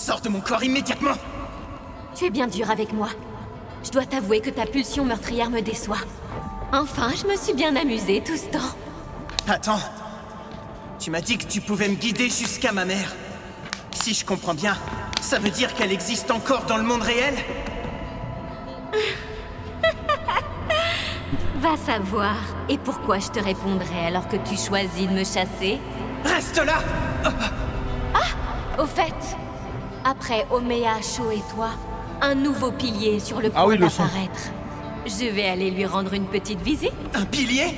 Sors de mon corps immédiatement! Tu es bien dur avec moi. Je dois t'avouer que ta pulsion meurtrière me déçoit. Enfin, je me suis bien amusée tout ce temps. Attends. Tu m'as dit que tu pouvais me guider jusqu'à ma mère. Si je comprends bien, ça veut dire qu'elle existe encore dans le monde réel? Va savoir. Et pourquoi je te répondrais alors que tu choisis de me chasser? Reste là! Au fait, après Omea, Sho et toi, un nouveau pilier sur le point d'apparaître. Je vais aller lui rendre une petite visite. Un pilier?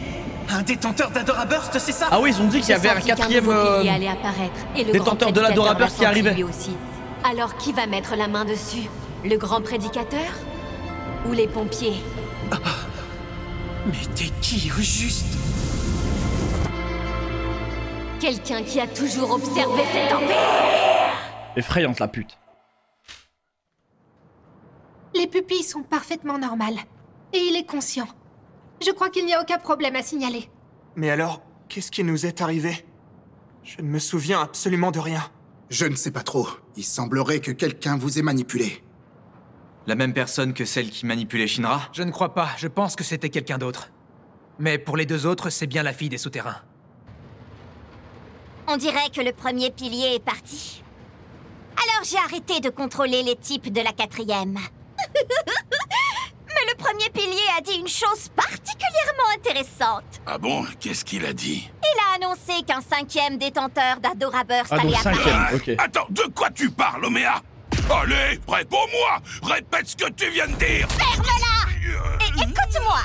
Un détenteur d'Adoraburst, c'est ça? Ah oui, ils ont dit qu'il y avait un quatrième pilier allait apparaître, et le détenteur de l'Adoraburst qui arrivait. Lui aussi. Alors qui va mettre la main dessus? Le grand prédicateur? Ou les pompiers? Mais t'es qui, au juste? Quelqu'un qui a toujours observé cet empire! Effrayante la pute. Les pupilles sont parfaitement normales. Et il est conscient. Je crois qu'il n'y a aucun problème à signaler. Mais alors, qu'est-ce qui nous est arrivé? Je ne me souviens absolument de rien. Je ne sais pas trop. Il semblerait que quelqu'un vous ait manipulé. La même personne que celle qui manipulait Shinra? Je ne crois pas, je pense que c'était quelqu'un d'autre. Mais pour les deux autres, c'est bien la fille des souterrains. On dirait que le premier pilier est parti. Alors j'ai arrêté de contrôler les types de la quatrième. Mais le premier pilier a dit une chose particulièrement intéressante. Ah bon? Qu'est-ce qu'il a dit? Il a annoncé qu'un cinquième détenteur d'Adoraburst Ah donc allait apparaître. cinquième, ok. Attends, de quoi tu parles, Omea? Allez, réponds-moi! Répète ce que tu viens de dire! Ferme-la! Et écoute-moi!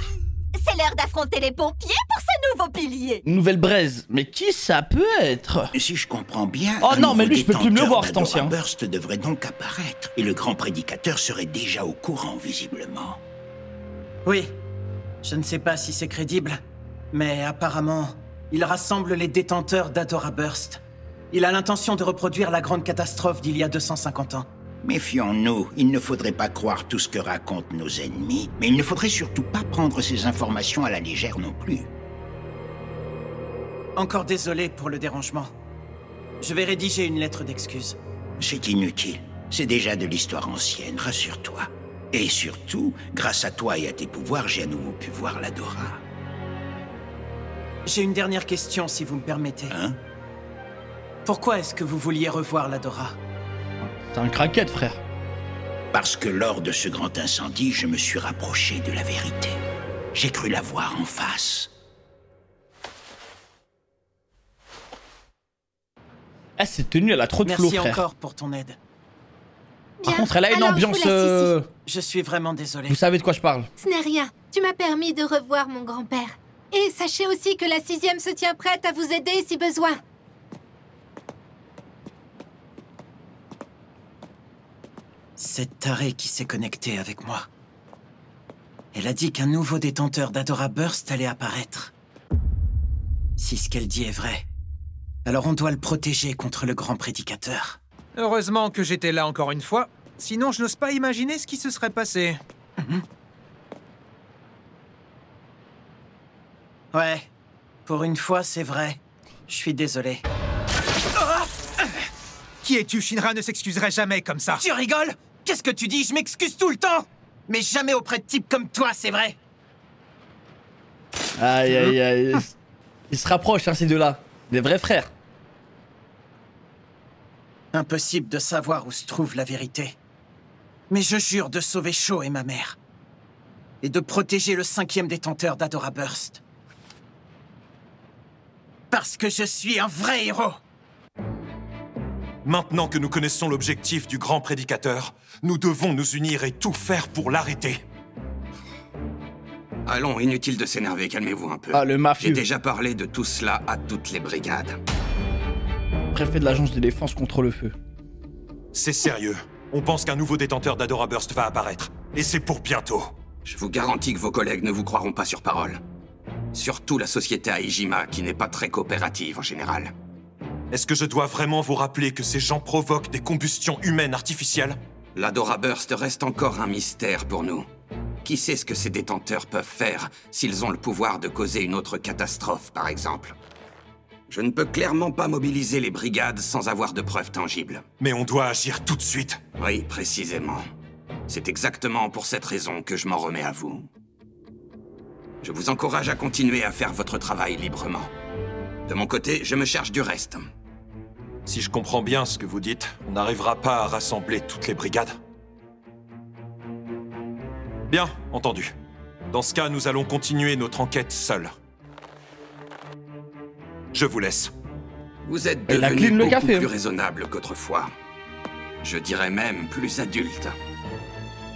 C'est l'heure d'affronter les pompiers pour ce nouveau pilier. Une nouvelle braise. Mais qui ça peut être? Si je comprends bien, Oh un non, mais nouveau lui, je peux plus me le voir, cet détenteur ancien. d'Adoraburst devrait donc apparaître. Et le grand prédicateur serait déjà au courant, visiblement. Oui. Je ne sais pas si c'est crédible, mais apparemment, il rassemble les détenteurs d'Adoraburst. Il a l'intention de reproduire la grande catastrophe d'il y a 250 ans. Méfions-nous, il ne faudrait pas croire tout ce que racontent nos ennemis, mais il ne faudrait surtout pas prendre ces informations à la légère non plus. Encore désolé pour le dérangement. Je vais rédiger une lettre d'excuse. C'est inutile, c'est déjà de l'histoire ancienne, rassure-toi. Et surtout, grâce à toi et à tes pouvoirs, j'ai à nouveau pu voir l'Adora. J'ai une dernière question, si vous me permettez. Hein? Pourquoi est-ce que vous vouliez revoir l'Adora? C'est un craquette, frère. Parce que lors de ce grand incendie, je me suis rapproché de la vérité. J'ai cru la voir en face. Ah, cette tenue, elle a trop de flow, Merci frère. encore pour ton aide. Par contre, elle a une alors, ambiance... je vous laisse ici. Je suis vraiment désolé. Vous savez de quoi je parle. Ce n'est rien. Tu m'as permis de revoir mon grand-père. Et sachez aussi que la 6e se tient prête à vous aider si besoin. Cette tarée qui s'est connectée avec moi. Elle a dit qu'un nouveau détenteur d'Adoraburst allait apparaître. Si ce qu'elle dit est vrai, alors on doit le protéger contre le grand prédicateur. Heureusement que j'étais là encore une fois, sinon je n'ose pas imaginer ce qui se serait passé. Ouais, pour une fois c'est vrai. Je suis désolé. Qui es-tu? Shinra ne s'excuserait jamais comme ça. Tu rigoles? Qu'est-ce que tu dis? Je m'excuse tout le temps! Mais jamais auprès de types comme toi, c'est vrai! Aïe, aïe, aïe. Ils se rapprochent, hein, ces deux-là. Des vrais frères. Impossible de savoir où se trouve la vérité. Mais je jure de sauver Sho et ma mère. Et de protéger le 5e détenteur d'Adoraburst. Parce que je suis un vrai héros! Maintenant que nous connaissons l'objectif du grand prédicateur, nous devons nous unir et tout faire pour l'arrêter. Allons, inutile de s'énerver, calmez-vous un peu. Ah, le mafieux. J'ai déjà parlé de tout cela à toutes les brigades. Préfet de l'agence de défense contre le feu. C'est sérieux. On pense qu'un nouveau détenteur d'Adoraburst va apparaître. Et c'est pour bientôt. Je vous garantis que vos collègues ne vous croiront pas sur parole. Surtout la société Aijima, qui n'est pas très coopérative en général. Est-ce que je dois vraiment vous rappeler que ces gens provoquent des combustions humaines artificielles? L'Adoraburst reste encore un mystère pour nous. Qui sait ce que ces détenteurs peuvent faire s'ils ont le pouvoir de causer une autre catastrophe, par exemple? Je ne peux clairement pas mobiliser les brigades sans avoir de preuves tangibles. Mais on doit agir tout de suite. Oui, précisément. C'est exactement pour cette raison que je m'en remets à vous. Je vous encourage à continuer à faire votre travail librement. De mon côté, je me charge du reste. Si je comprends bien ce que vous dites, on n'arrivera pas à rassembler toutes les brigades. Bien, entendu. Dans ce cas, nous allons continuer notre enquête seuls. Je vous laisse. Vous êtes devenu beaucoup plus raisonnable qu'autrefois. Je dirais même plus adulte.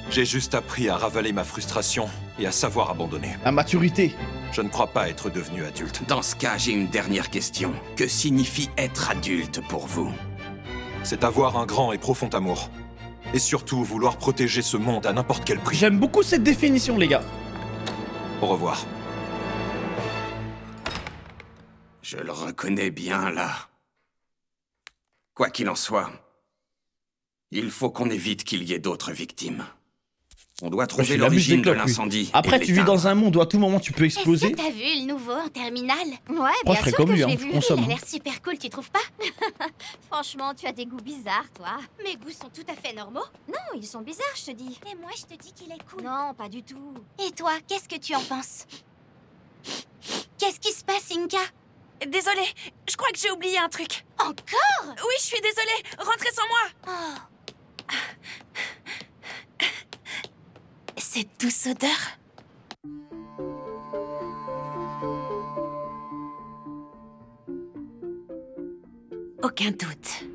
J'ai juste appris à ravaler ma frustration et à savoir abandonner. La maturité. Je ne crois pas être devenu adulte. Dans ce cas, j'ai une dernière question. Que signifie être adulte pour vous? C'est avoir un grand et profond amour. Et surtout, vouloir protéger ce monde à n'importe quel prix. J'aime beaucoup cette définition, les gars. Au revoir. Je le reconnais bien, là. Quoi qu'il en soit, il faut qu'on évite qu'il y ait d'autres victimes. On doit trouver l'origine de l'incendie. Après, tu vis dans un monde où à tout moment tu peux exploser. Est-ce que t'as vu le nouveau en terminale? Ouais, bien sûr que je l'ai vu. Il a l'air super cool, tu trouves pas? Franchement, tu as des goûts bizarres, toi. Mes goûts sont tout à fait normaux. Non, ils sont bizarres, je te dis. Et moi, je te dis qu'il est cool. Non, pas du tout. Et toi, qu'est-ce que tu en penses? Qu'est-ce qui se passe, Inka? Désolée, je crois que j'ai oublié un truc. Encore? Oui, je suis désolée. Rentrez sans moi. Oh. Cette douce odeur. Aucun doute.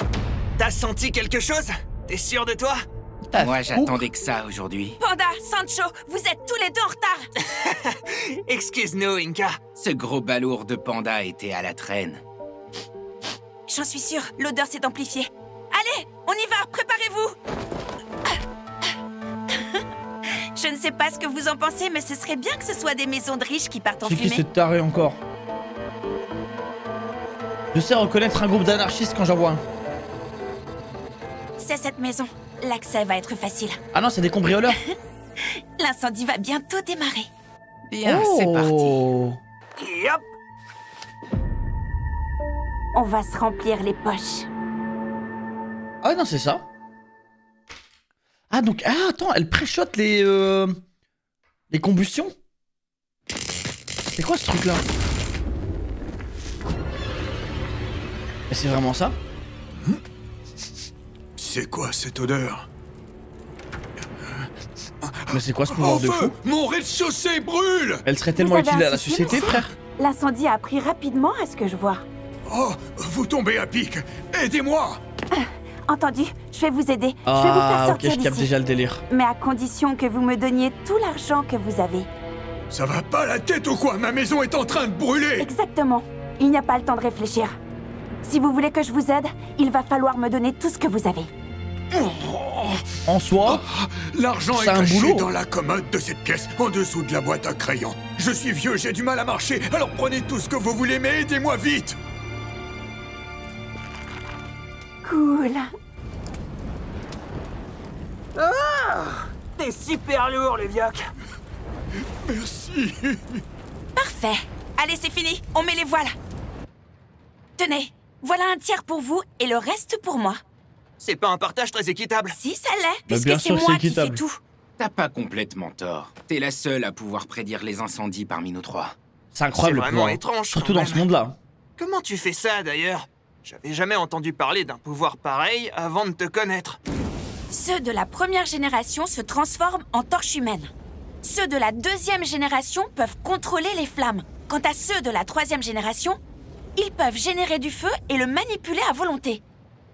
T'as senti quelque chose? T'es sûr de toi? Moi, j'attendais que ça aujourd'hui. Panda, Sancho, vous êtes tous les deux en retard. Excuse-nous, Inka. Ce gros balourd de Panda était à la traîne. J'en suis sûre, l'odeur s'est amplifiée. Allez, on y va, préparez-vous. Je ne sais pas ce que vous en pensez, mais ce serait bien que ce soit des maisons de riches qui partent en fumée. C'est qui cette taré encore? Je sais reconnaître un groupe d'anarchistes quand j'en vois un. C'est cette maison. L'accès va être facile. Ah non, c'est des cambrioleurs. L'incendie va bientôt démarrer. Bien, c'est parti. Yop. On va se remplir les poches. Ah non, c'est ça. Ah donc, ah attends, elle préchote les combustions. C'est quoi ce truc là? C'est vraiment ça? C'est quoi cette odeur? Mais c'est quoi ce pouvoir de feu? Mon rez-de-chaussée brûle! Elle serait tellement utile à la société, frère. L'incendie a pris rapidement, à ce que je vois. Oh, vous tombez à pic! Aidez-moi! Entendu, je vais vous aider. Je vais vous faire sortir ok, je capte déjà le délire. Mais à condition que vous me donniez tout l'argent que vous avez. Ça va pas la tête ou quoi? Ma maison est en train de brûler! Exactement. Il n'y a pas le temps de réfléchir. Si vous voulez que je vous aide, il va falloir me donner tout ce que vous avez. En soi, l'argent est caché dans la commode de cette pièce, en dessous de la boîte à crayons. Je suis vieux, j'ai du mal à marcher, alors prenez tout ce que vous voulez, mais aidez-moi vite! Cool. Ah! T'es super lourd, le vioc. Merci. Parfait. Allez, c'est fini. On met les voiles. Tenez, voilà un tiers pour vous et le reste pour moi. C'est pas un partage très équitable. Si, ça l'est, Bah, puisque c'est moi qui fais tout. T'as pas complètement tort. T'es la seule à pouvoir prédire les incendies parmi nous trois. C'est incroyable. C'est vraiment étrange. Surtout dans ce monde-là. Comment tu fais ça, d'ailleurs? J'avais jamais entendu parler d'un pouvoir pareil avant de te connaître. Ceux de la première génération se transforment en torches humaines. Ceux de la deuxième génération peuvent contrôler les flammes. Quant à ceux de la troisième génération, ils peuvent générer du feu et le manipuler à volonté.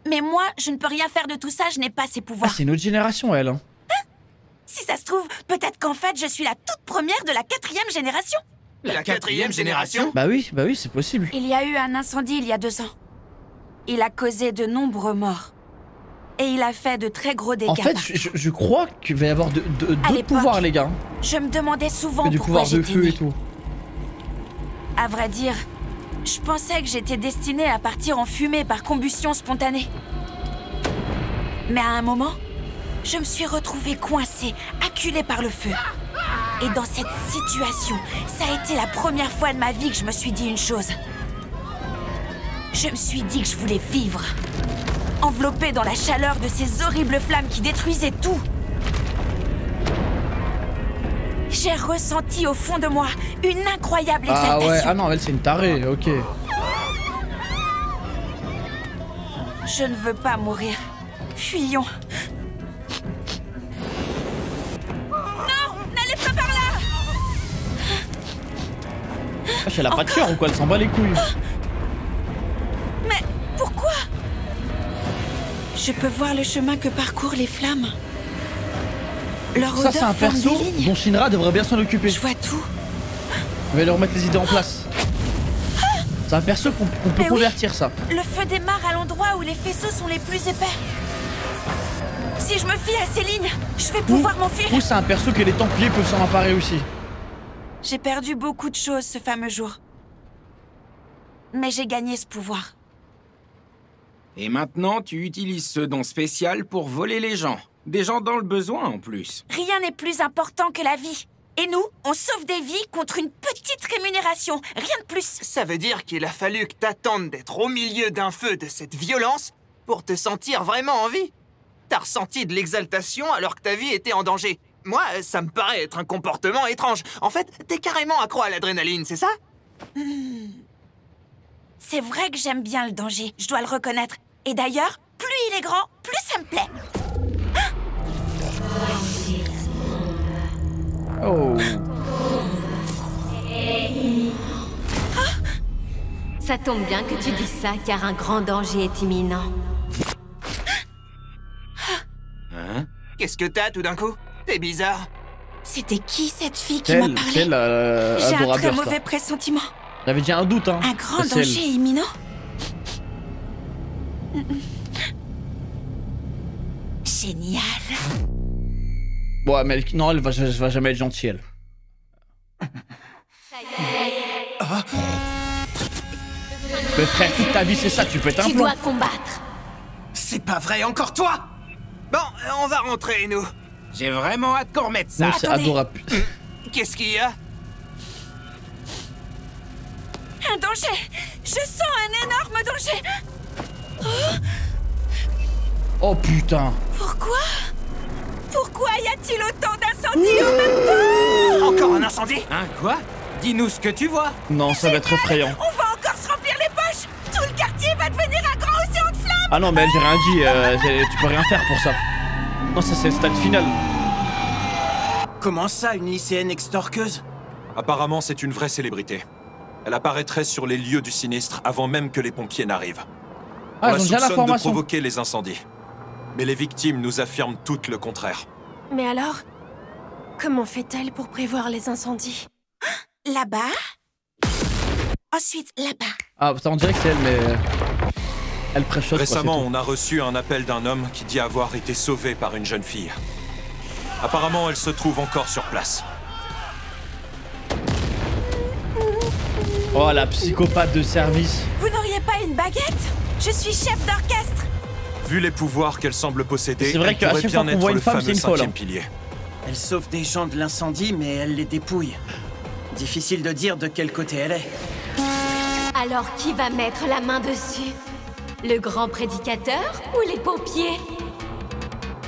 Mais moi, je ne peux rien faire de tout ça, je n'ai pas ces pouvoirs. Ah, c'est une autre génération, elle. Hein. Si ça se trouve, peut-être qu'en fait, je suis la toute première de la 4e génération. La 4e génération? Bah oui, c'est possible. Il y a eu un incendie il y a 2 ans. Il a causé de nombreux morts. Et il a fait de très gros dégâts. En fait, je crois qu'il va y avoir d'autres pouvoirs, les gars. Je me demandais souvent du pourquoi pouvoir de feu né. et tout. À vrai dire, je pensais que j'étais destinée à partir en fumée par combustion spontanée. Mais à un moment, je me suis retrouvée coincée, acculée par le feu. Et dans cette situation, ça a été la première fois de ma vie que je me suis dit une chose. Je me suis dit que je voulais vivre. Enveloppée dans la chaleur de ces horribles flammes qui détruisaient tout. J'ai ressenti au fond de moi une incroyable exaltation. Ah ouais, ah non, elle c'est une tarée, ok. Je ne veux pas mourir. Fuyons. Non, n'allez pas par là. Elle a pas de cœur ou quoi? Elle s'en bat les couilles. Mais pourquoi? Je peux voir le chemin que parcourent les flammes. Leur ça, c'est un perso dont Shinra devrait bien s'en occuper. Je vois tout. Je vais leur remettre les idées en place. C'est un perso qu'on peut convertir, ça. Le feu démarre à l'endroit où les faisceaux sont les plus épais. Si je me fie à ces lignes, je vais pouvoir m'enfuir. Ou c'est un perso que les Templiers peuvent s'en emparer aussi. J'ai perdu beaucoup de choses ce fameux jour. Mais j'ai gagné ce pouvoir. Et maintenant, tu utilises ce don spécial pour voler les gens. Des gens dans le besoin, en plus. Rien n'est plus important que la vie. Et nous, on sauve des vies contre une petite rémunération. Rien de plus. Ça veut dire qu'il a fallu que t'attendes d'être au milieu d'un feu de cette violence pour te sentir vraiment en vie. T'as ressenti de l'exaltation alors que ta vie était en danger. Moi, ça me paraît être un comportement étrange. En fait, t'es carrément accro à l'adrénaline, c'est ça? C'est vrai que j'aime bien le danger, je dois le reconnaître. Et d'ailleurs, plus il est grand, plus ça me plaît. Oh. Ça tombe bien que tu dises ça, car un grand danger est imminent. Hein? Qu'est-ce que t'as tout d'un coup? T'es bizarre. C'était qui cette fille qui m'a parlé? J'ai un très mauvais pressentiment. J'avais déjà un doute, hein. Un grand danger imminent? Génial. Bon, mais non, elle va jamais être gentille, elle. Mais frère, toute ta vie, c'est ça, tu pètes un plomb. Tu dois combattre. C'est pas vrai, encore toi? Bon, on va rentrer, nous. J'ai vraiment hâte qu'on remette ça. Non, c'est adorable. Qu'est-ce qu'il y a? Un danger! Je sens un énorme danger! Oh putain! Pourquoi? Pourquoi y a-t-il autant d'incendies en même temps? Encore un incendie? Hein, quoi? Dis-nous ce que tu vois. Non, ça va être effrayant. On va encore se remplir les poches! Tout le quartier va devenir un grand océan de flammes! Ah non, mais j'ai rien dit, tu peux rien faire pour ça. Non, ça c'est le stade final. Comment ça, une lycéenne extorqueuse? Apparemment, c'est une vraie célébrité. Elle apparaîtrait sur les lieux du sinistre avant même que les pompiers n'arrivent. Ah, on la ils ont déjà soupçonne de l'information. provoquer les incendies. Mais les victimes nous affirment toutes le contraire. Mais alors, comment fait-elle pour prévoir les incendies? Là-bas. Ensuite, là-bas. Ah, ça on dirait que c'est elle, mais... Elle préchote. Récemment, on a reçu un appel d'un homme qui dit avoir été sauvé par une jeune fille. Apparemment, elle se trouve encore sur place. Oh, la psychopathe de service. Vous n'auriez pas une baguette? Je suis chef d'orchestre. Vu les pouvoirs qu'elle semble posséder, c'est vrai elle qu'à pourrait chaque fois bien qu'on être voit le une femme, fameux c'est une folle, 5e hein. pilier. Elle sauve des gens de l'incendie, mais elle les dépouille. Difficile de dire de quel côté elle est. Alors qui va mettre la main dessus? Le grand prédicateur ou les pompiers?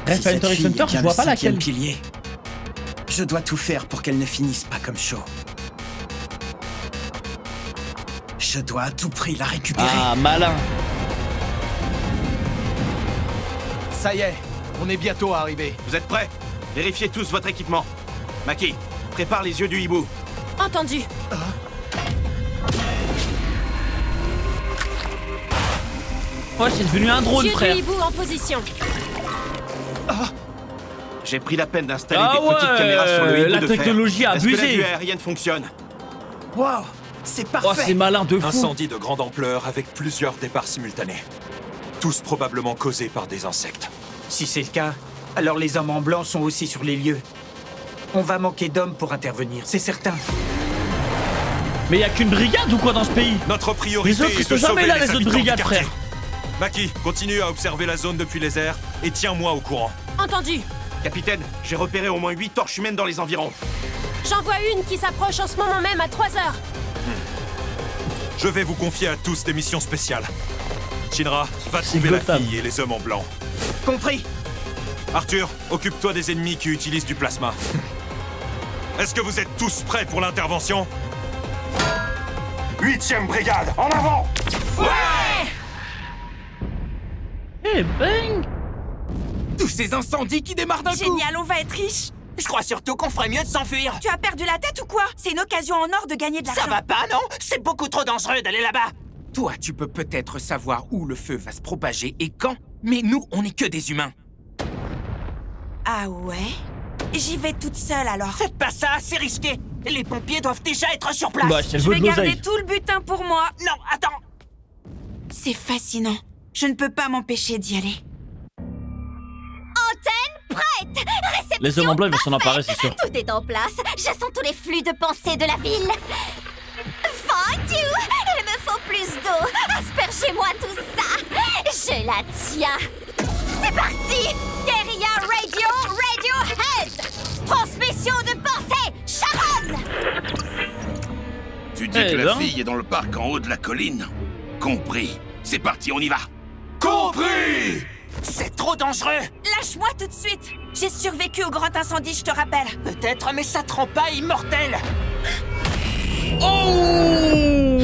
Bref, Factory Center, je vois pas laquelle. Pilier. Je dois tout faire pour qu'elle ne finisse pas comme Shaw. Je dois à tout prix la récupérer. Ah, malin. Ça y est, on est bientôt arrivé. Vous êtes prêts? Vérifiez tous votre équipement. Maki, prépare les yeux du hibou. Entendu. Ouais, c'est devenu un drone, Yeux frère. du hibou en position. J'ai pris la peine d'installer Ah des petites caméras sur le hibou la de fer. technologie a Est-ce que la abusé. vue aérienne fonctionne? Wow, c'est Oh, parfait. c'est malin de fou. Incendie de grande ampleur avec plusieurs départs simultanés. Tous probablement causés par des insectes. Si c'est le cas, alors les hommes en blanc sont aussi sur les lieux. On va manquer d'hommes pour intervenir, c'est certain. Mais y a qu'une brigade ou quoi dans ce pays? Notre priorité Les autres, ils est sont de jamais sauver là, les les autres habitants brigades, du quartier. frère. Maki, continue à observer la zone depuis les airs et tiens-moi au courant. Entendu. Capitaine, j'ai repéré au moins 8 torches humaines dans les environs. J'en vois une qui s'approche en ce moment même à 3 heures. Je vais vous confier à tous des missions spéciales. Shinra, va trouver la fille et les hommes en blanc. Compris. Arthur, occupe-toi des ennemis qui utilisent du plasma. Est-ce que vous êtes tous prêts pour l'intervention? 8e brigade, en avant! Ouais! Eh bang! Tous ces incendies qui démarrent d'un coup! Génial, on va être riches! Je crois surtout qu'on ferait mieux de s'enfuir! Tu as perdu la tête ou quoi? C'est une occasion en or de gagner de l'argent! Ça va pas, non? C'est beaucoup trop dangereux d'aller là-bas! Toi, tu peux peut-être savoir où le feu va se propager et quand, mais nous, on n'est que des humains. Ah ouais? J'y vais toute seule alors. Faites pas ça, c'est risqué! Les pompiers doivent déjà être sur place! Bah, je vais garder tout le butin pour moi! Non, attends! C'est fascinant. Je ne peux pas m'empêcher d'y aller. Antenne prête! Réception les hommes en blanc, ils vont s'en emparer, c'est sûr. Tout est en place. Je sens tous les flux de pensée de la ville. Fondue! Il me faut plus d'eau. Aspergez-moi tout ça. Je la tiens. C'est parti! Guerilla Radiohead! Transmission de pensée, Sharon! Tu dis que la fille est dans le parc en haut de la colline? Compris. C'est parti, on y va. Compris! C'est trop dangereux! Lâche-moi tout de suite! J'ai survécu au grand incendie, je te rappelle. Peut-être, mais ça te rend pas immortel! Oh!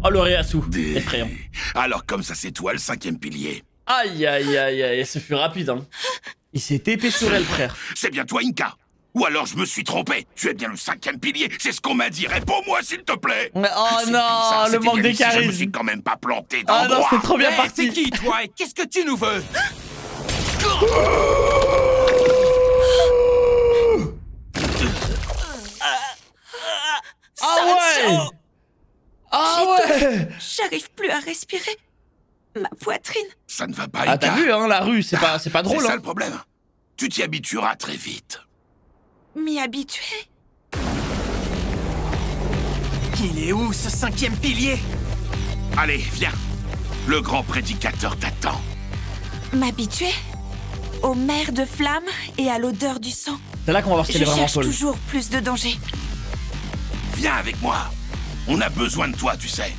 Oh, le Réasu, effrayant. Alors comme ça, c'est toi le 5e pilier. Aïe, aïe, aïe, aïe, ce fut rapide, hein. Il s'est épée sur elle, frère. C'est bien toi, Inca? Ou alors je me suis trompé? Tu es bien le 5e pilier, c'est ce qu'on m'a dit. Réponds-moi, s'il te plaît. Mais oh non, le manque de charisme. Je me suis quand même pas planté dans ah non, c'est trop bien parti. C'est qui, toi? Et qu'est-ce que tu nous veux? Ah ouais! Ah ouais! J'arrive plus à respirer. Ma poitrine. Ça ne va pas, Ah, t'as vu, hein, la rue, c'est pas drôle, C'est ça hein. le problème. Tu t'y habitueras très vite. M'y habituer? Il est où, ce 5e pilier? Allez, viens. Le grand prédicateur t'attend. M'habituer? Aux mers de flammes et à l'odeur du sang. C'est là qu'on va voir si elle est vraiment folle. Je cherche toujours plus de danger. Viens avec moi. On a besoin de toi, tu sais.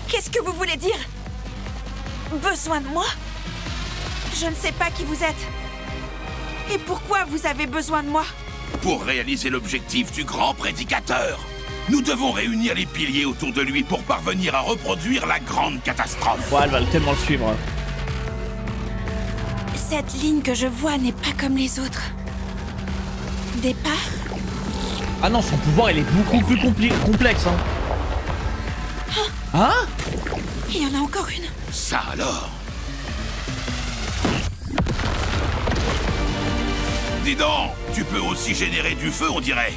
Qu'est-ce que vous voulez dire? Besoin de moi? Je ne sais pas qui vous êtes. Et pourquoi vous avez besoin de moi? Pour réaliser l'objectif du grand prédicateur, nous devons réunir les piliers autour de lui pour parvenir à reproduire la grande catastrophe. Ouais, elle va tellement le suivre. Cette ligne que je vois n'est pas comme les autres. Départ? Ah non, son pouvoir, il est beaucoup plus complexe, hein. Hein? Il y en a encore une. Ça alors? Dis donc, tu peux aussi générer du feu, on dirait.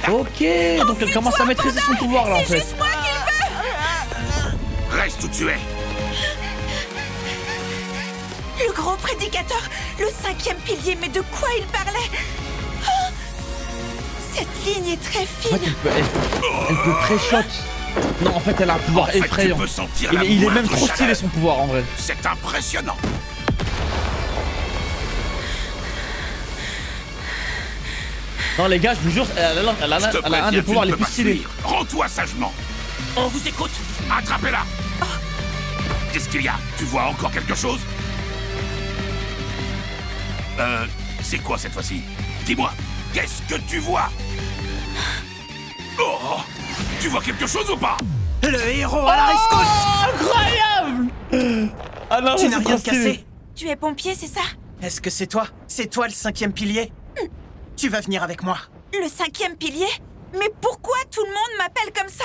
Ok, donc elle commence à maîtriser son pouvoir, là, en fait. C'est juste moi qui veux. Reste où tu es. Le grand prédicateur, le 5e pilier, mais de quoi il parlait? Oh, cette ligne est très fine. En fait, elle peut pré-shot. Non, en fait, elle a un pouvoir effrayant. Tu peux sentir Il est même trop stylé, son pouvoir, en vrai. C'est impressionnant. Non, les gars, je vous jure, elle a un des pouvoirs les plus stylés. Rends-toi sagement. On vous écoute. Attrapez-la. Oh. Qu'est-ce qu'il y a? Tu vois encore quelque chose? C'est quoi cette fois-ci? Dis-moi, qu'est-ce que tu vois? Oh, tu vois quelque chose ou pas? Le héros à la rescousse! Incroyable! Ah non, tu n'as rien cassé. Tu es pompier, c'est ça? Est-ce que c'est toi? C'est toi le 5e pilier? Tu vas venir avec moi. Le 5e pilier? Mais pourquoi tout le monde m'appelle comme ça?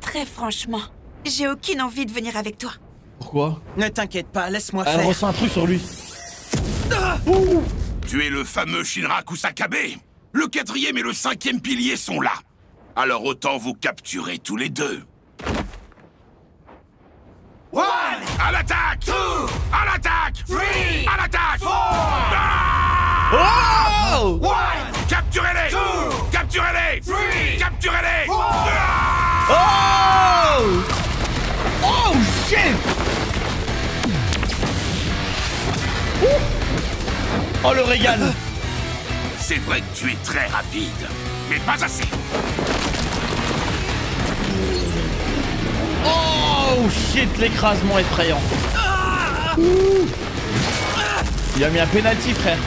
Très franchement, j'ai aucune envie de venir avec toi. Pourquoi? Ne t'inquiète pas, laisse-moi faire. Elle ressent un truc sur lui. Tu es le fameux Shinra Kusakabe. Le 4e et le 5e pilier sont là. Alors autant vous capturer tous les deux. One! À l'attaque! Two! À l'attaque! Three! À l'attaque! Four! Oh! One! Capturez-les! Two! Capturez-les! Three! Capturez-les! Four! Oh! Oh shit! Oh le régal! C'est vrai que tu es très rapide, mais pas assez. Oh shit, l'écrasement effrayant. Ouh. Il a mis un penalty, frère.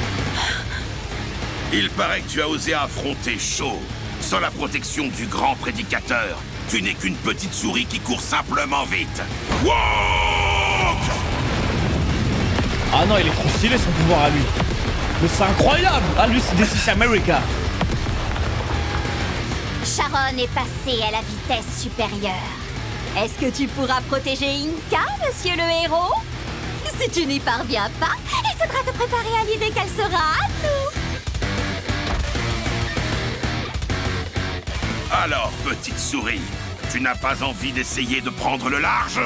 Il paraît que tu as osé affronter Shaw. Sans la protection du grand prédicateur, tu n'es qu'une petite souris qui court simplement vite. Walk! Ah non, il est trop stylé son pouvoir à lui. Mais c'est incroyable. Ah lui, c'est This is America. Sharon est passée à la vitesse supérieure. Est-ce que tu pourras protéger Inca, monsieur le héros? Si tu n'y parviens pas, il faudra te préparer à l'idée qu'elle sera à nous. Alors, petite souris, tu n'as pas envie d'essayer de prendre le large?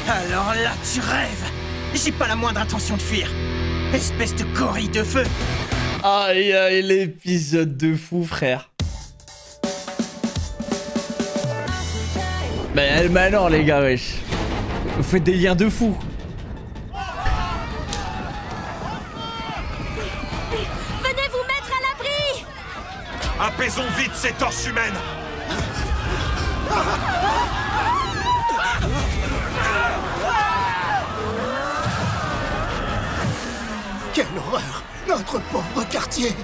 Alors là, tu rêves. J'ai pas la moindre intention de fuir. Espèce de gorille de feu. Aïe aïe, l'épisode de fou, frère. Mais non, les gars, wesh. Vous faites des liens de fou. Venez vous mettre à l'abri. Apaisons vite ces torches humaines. Quelle horreur! Notre pauvre quartier!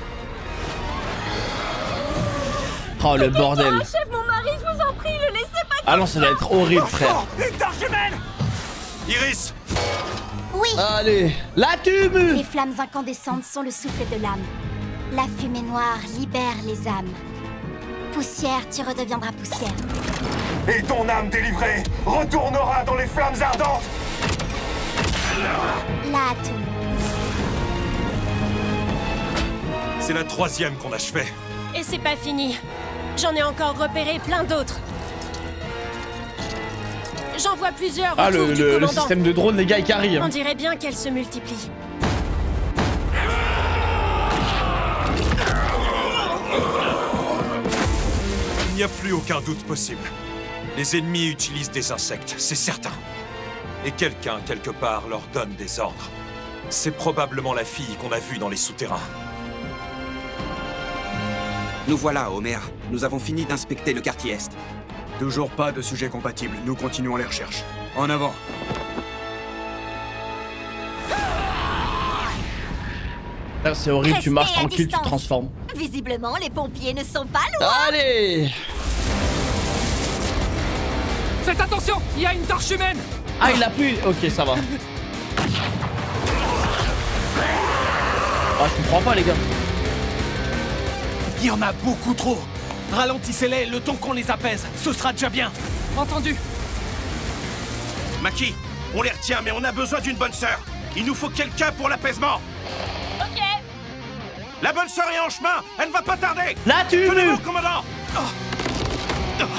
Oh le bordel. Chef, mon mari, je vous en prie, le laissez pas. Ah non, ça doit être horrible, frère. Une torche humaine! Iris! Oui. Allez, la tube. Les flammes incandescentes sont le souffle de l'âme. La fumée noire libère les âmes. Poussière, tu redeviendras poussière. Et ton âme délivrée retournera dans les flammes ardentes. La Atoum. C'est la 3e qu'on achevait. Et c'est pas fini. J'en ai encore repéré plein d'autres. J'en vois plusieurs. Ah, autour du commandant. le système de drone, les gars, il carry. On dirait bien qu'elles se multiplient. Il n'y a plus aucun doute possible. Les ennemis utilisent des insectes, c'est certain. Et quelqu'un, quelque part, leur donne des ordres. C'est probablement la fille qu'on a vue dans les souterrains. Nous voilà, Homer. Nous avons fini d'inspecter le quartier Est. Toujours pas de sujet compatible. Nous continuons les recherches. En avant. C'est horrible, tu marches tranquille, tu te transformes. Visiblement, les pompiers ne sont pas loin. Allez! Faites attention, il y a une torche humaine. Ah, il a plus. Ok, ça va. Ah, je comprends pas, les gars. Il y en a beaucoup trop. Ralentissez-les le temps qu'on les apaise. Ce sera déjà bien. Entendu. Maki, on les retient, mais on a besoin d'une bonne sœur. Il nous faut quelqu'un pour l'apaisement. Ok. La bonne sœur est en chemin. Elle ne va pas tarder. Là, tu Tenez-vous, commandant.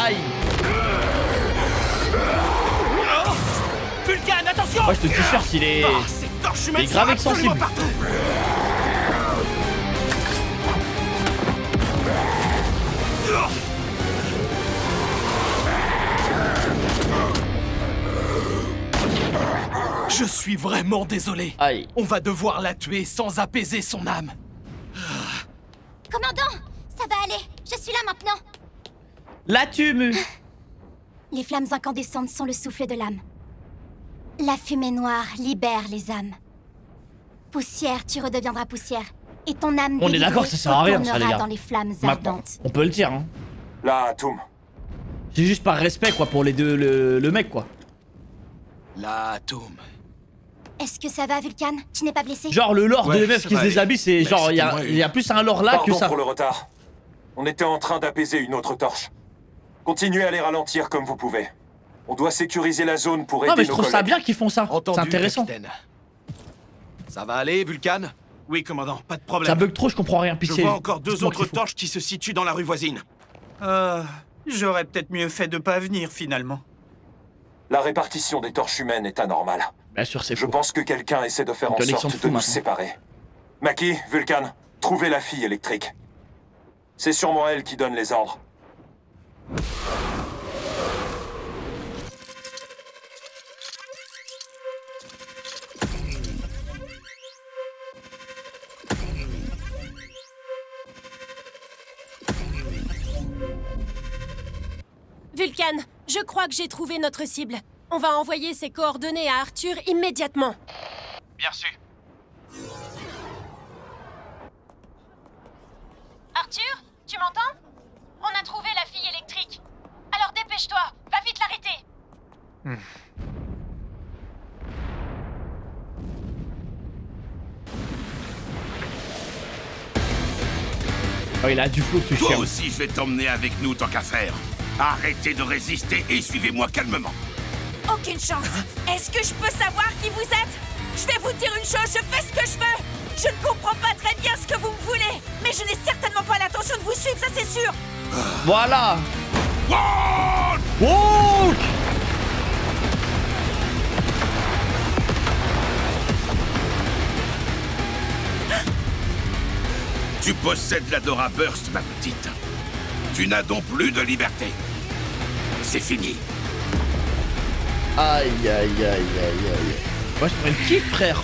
Aïe. Vulcan, attention. Moi, je te t-shirt, il est... il est grave extensible. Je suis vraiment désolé. Aïe. On va devoir la tuer sans apaiser son âme. Commandant, ça va aller. Je suis là maintenant. La tue. Les flammes incandescentes sont le souffle de l'âme. La fumée noire libère les âmes. Poussière, tu redeviendras poussière. Et ton âme on est d'accord, ça sert à rien, ça, les gars. dans les flammes ardentes. On peut le dire, hein. La Atoum. C'est juste par respect, quoi, pour les deux, le mec, quoi. La Atoum. Est-ce que ça va, Vulcan? Tu n'es pas blessé? Genre, le lore de MF qui se déshabille, c'est genre, il y a plus un lore là que ça. Pardon pour le retard. On était en train d'apaiser une autre torche. Continuez à les ralentir comme vous pouvez. On doit sécuriser la zone pour aider nos collègues. Non, mais je trouve ça bien qu'ils font ça. C'est intéressant. Capitaine. Ça va aller, Vulcan? Oui, commandant, pas de problème. Ça bug trop, je comprends rien. Je vois encore 2 autres torches qui se situent dans la rue voisine. J'aurais peut-être mieux fait de pas venir, finalement. La répartition des torches humaines est anormale. Bien sûr, c'est faux. Je pense que quelqu'un essaie de faire en sorte de nous séparer. Maki, Vulcan, trouvez la fille électrique. C'est sûrement elle qui donne les ordres. Vulcan, Je crois que j'ai trouvé notre cible. On va envoyer ses coordonnées à Arthur immédiatement. Bien sûr. Arthur, tu m'entends? On a trouvé la fille électrique. Alors dépêche-toi, va vite l'arrêter. Oh, il a du flow, ce chien. Toi aussi, je vais t'emmener avec nous tant qu'à faire. Arrêtez de résister et suivez-moi calmement. Aucune chance. Est-ce que je peux savoir qui vous êtes? Je vais vous dire une chose, je fais ce que je veux. Je ne comprends pas très bien ce que vous me voulez. Mais je n'ai certainement pas l'intention de vous suivre, ça c'est sûr. Voilà. Walk. Tu possèdes l'Adora Burst, ma petite. Tu n'as donc plus de liberté. C'est fini. Aïe, aïe, aïe, aïe, aïe. Moi, je prends une kiff, frère.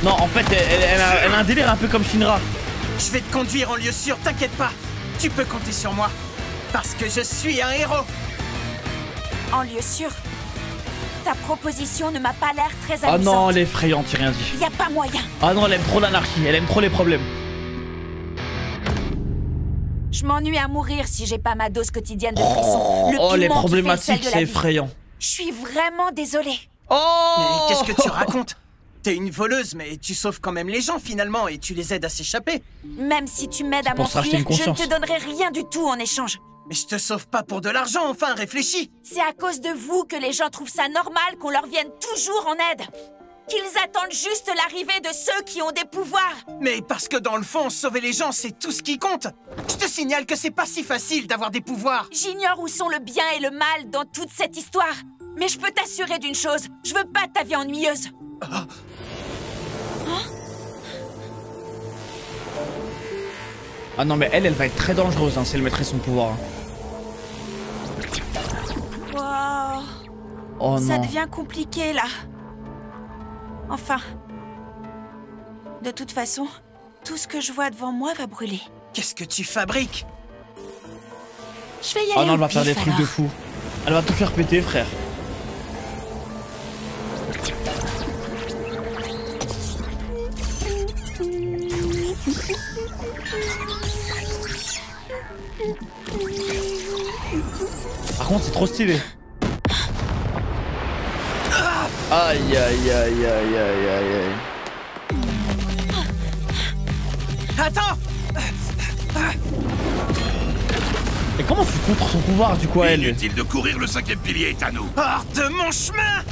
Non, en fait, elle a un délire un peu comme Shinra. Je vais te conduire en lieu sûr, t'inquiète pas. Tu peux compter sur moi. Parce que je suis un héros. En lieu sûr. Ta proposition ne m'a pas l'air très amusante. Ah non, elle est effrayante, j'ai rien dit. Y a pas moyen. Ah non, elle aime trop l'anarchie, elle aime trop les problèmes. Je m'ennuie à mourir si j'ai pas ma dose quotidienne de frisson. Oh, les problématiques, c'est effrayant. Je suis vraiment désolée. Oh, mais qu'est-ce que tu racontes? T'es une voleuse, mais tu sauves quand même les gens finalement et tu les aides à s'échapper. Même si tu m'aides à m'enfuir, je ne te donnerai rien du tout en échange. Mais je te sauve pas pour de l'argent, enfin, réfléchis. C'est à cause de vous que les gens trouvent ça normal qu'on leur vienne toujours en aide. Qu'ils attendent juste l'arrivée de ceux qui ont des pouvoirs. Mais parce que dans le fond, sauver les gens, c'est tout ce qui compte. Je te signale que c'est pas si facile d'avoir des pouvoirs. J'ignore où sont le bien et le mal dans toute cette histoire. Mais je peux t'assurer d'une chose, je veux pas ta vie ennuyeuse. Ah non, mais elle va être très dangereuse hein, si elle mettrait son pouvoir. Wow. Oh ça non. devient compliqué là. Enfin. De toute façon, tout ce que je vois devant moi va brûler. Qu'est-ce que tu fabriques? Je vais y aller. Oh non, elle va faire des trucs de fou. Elle va tout faire péter, frère. Par contre, c'est trop stylé. Aïe, aïe, aïe, aïe, aïe, aïe, aïe. Attends! Et comment tu contres son pouvoir du coup à elle? Inutile de courir, le 5e pilier est à nous. Hors de mon chemin!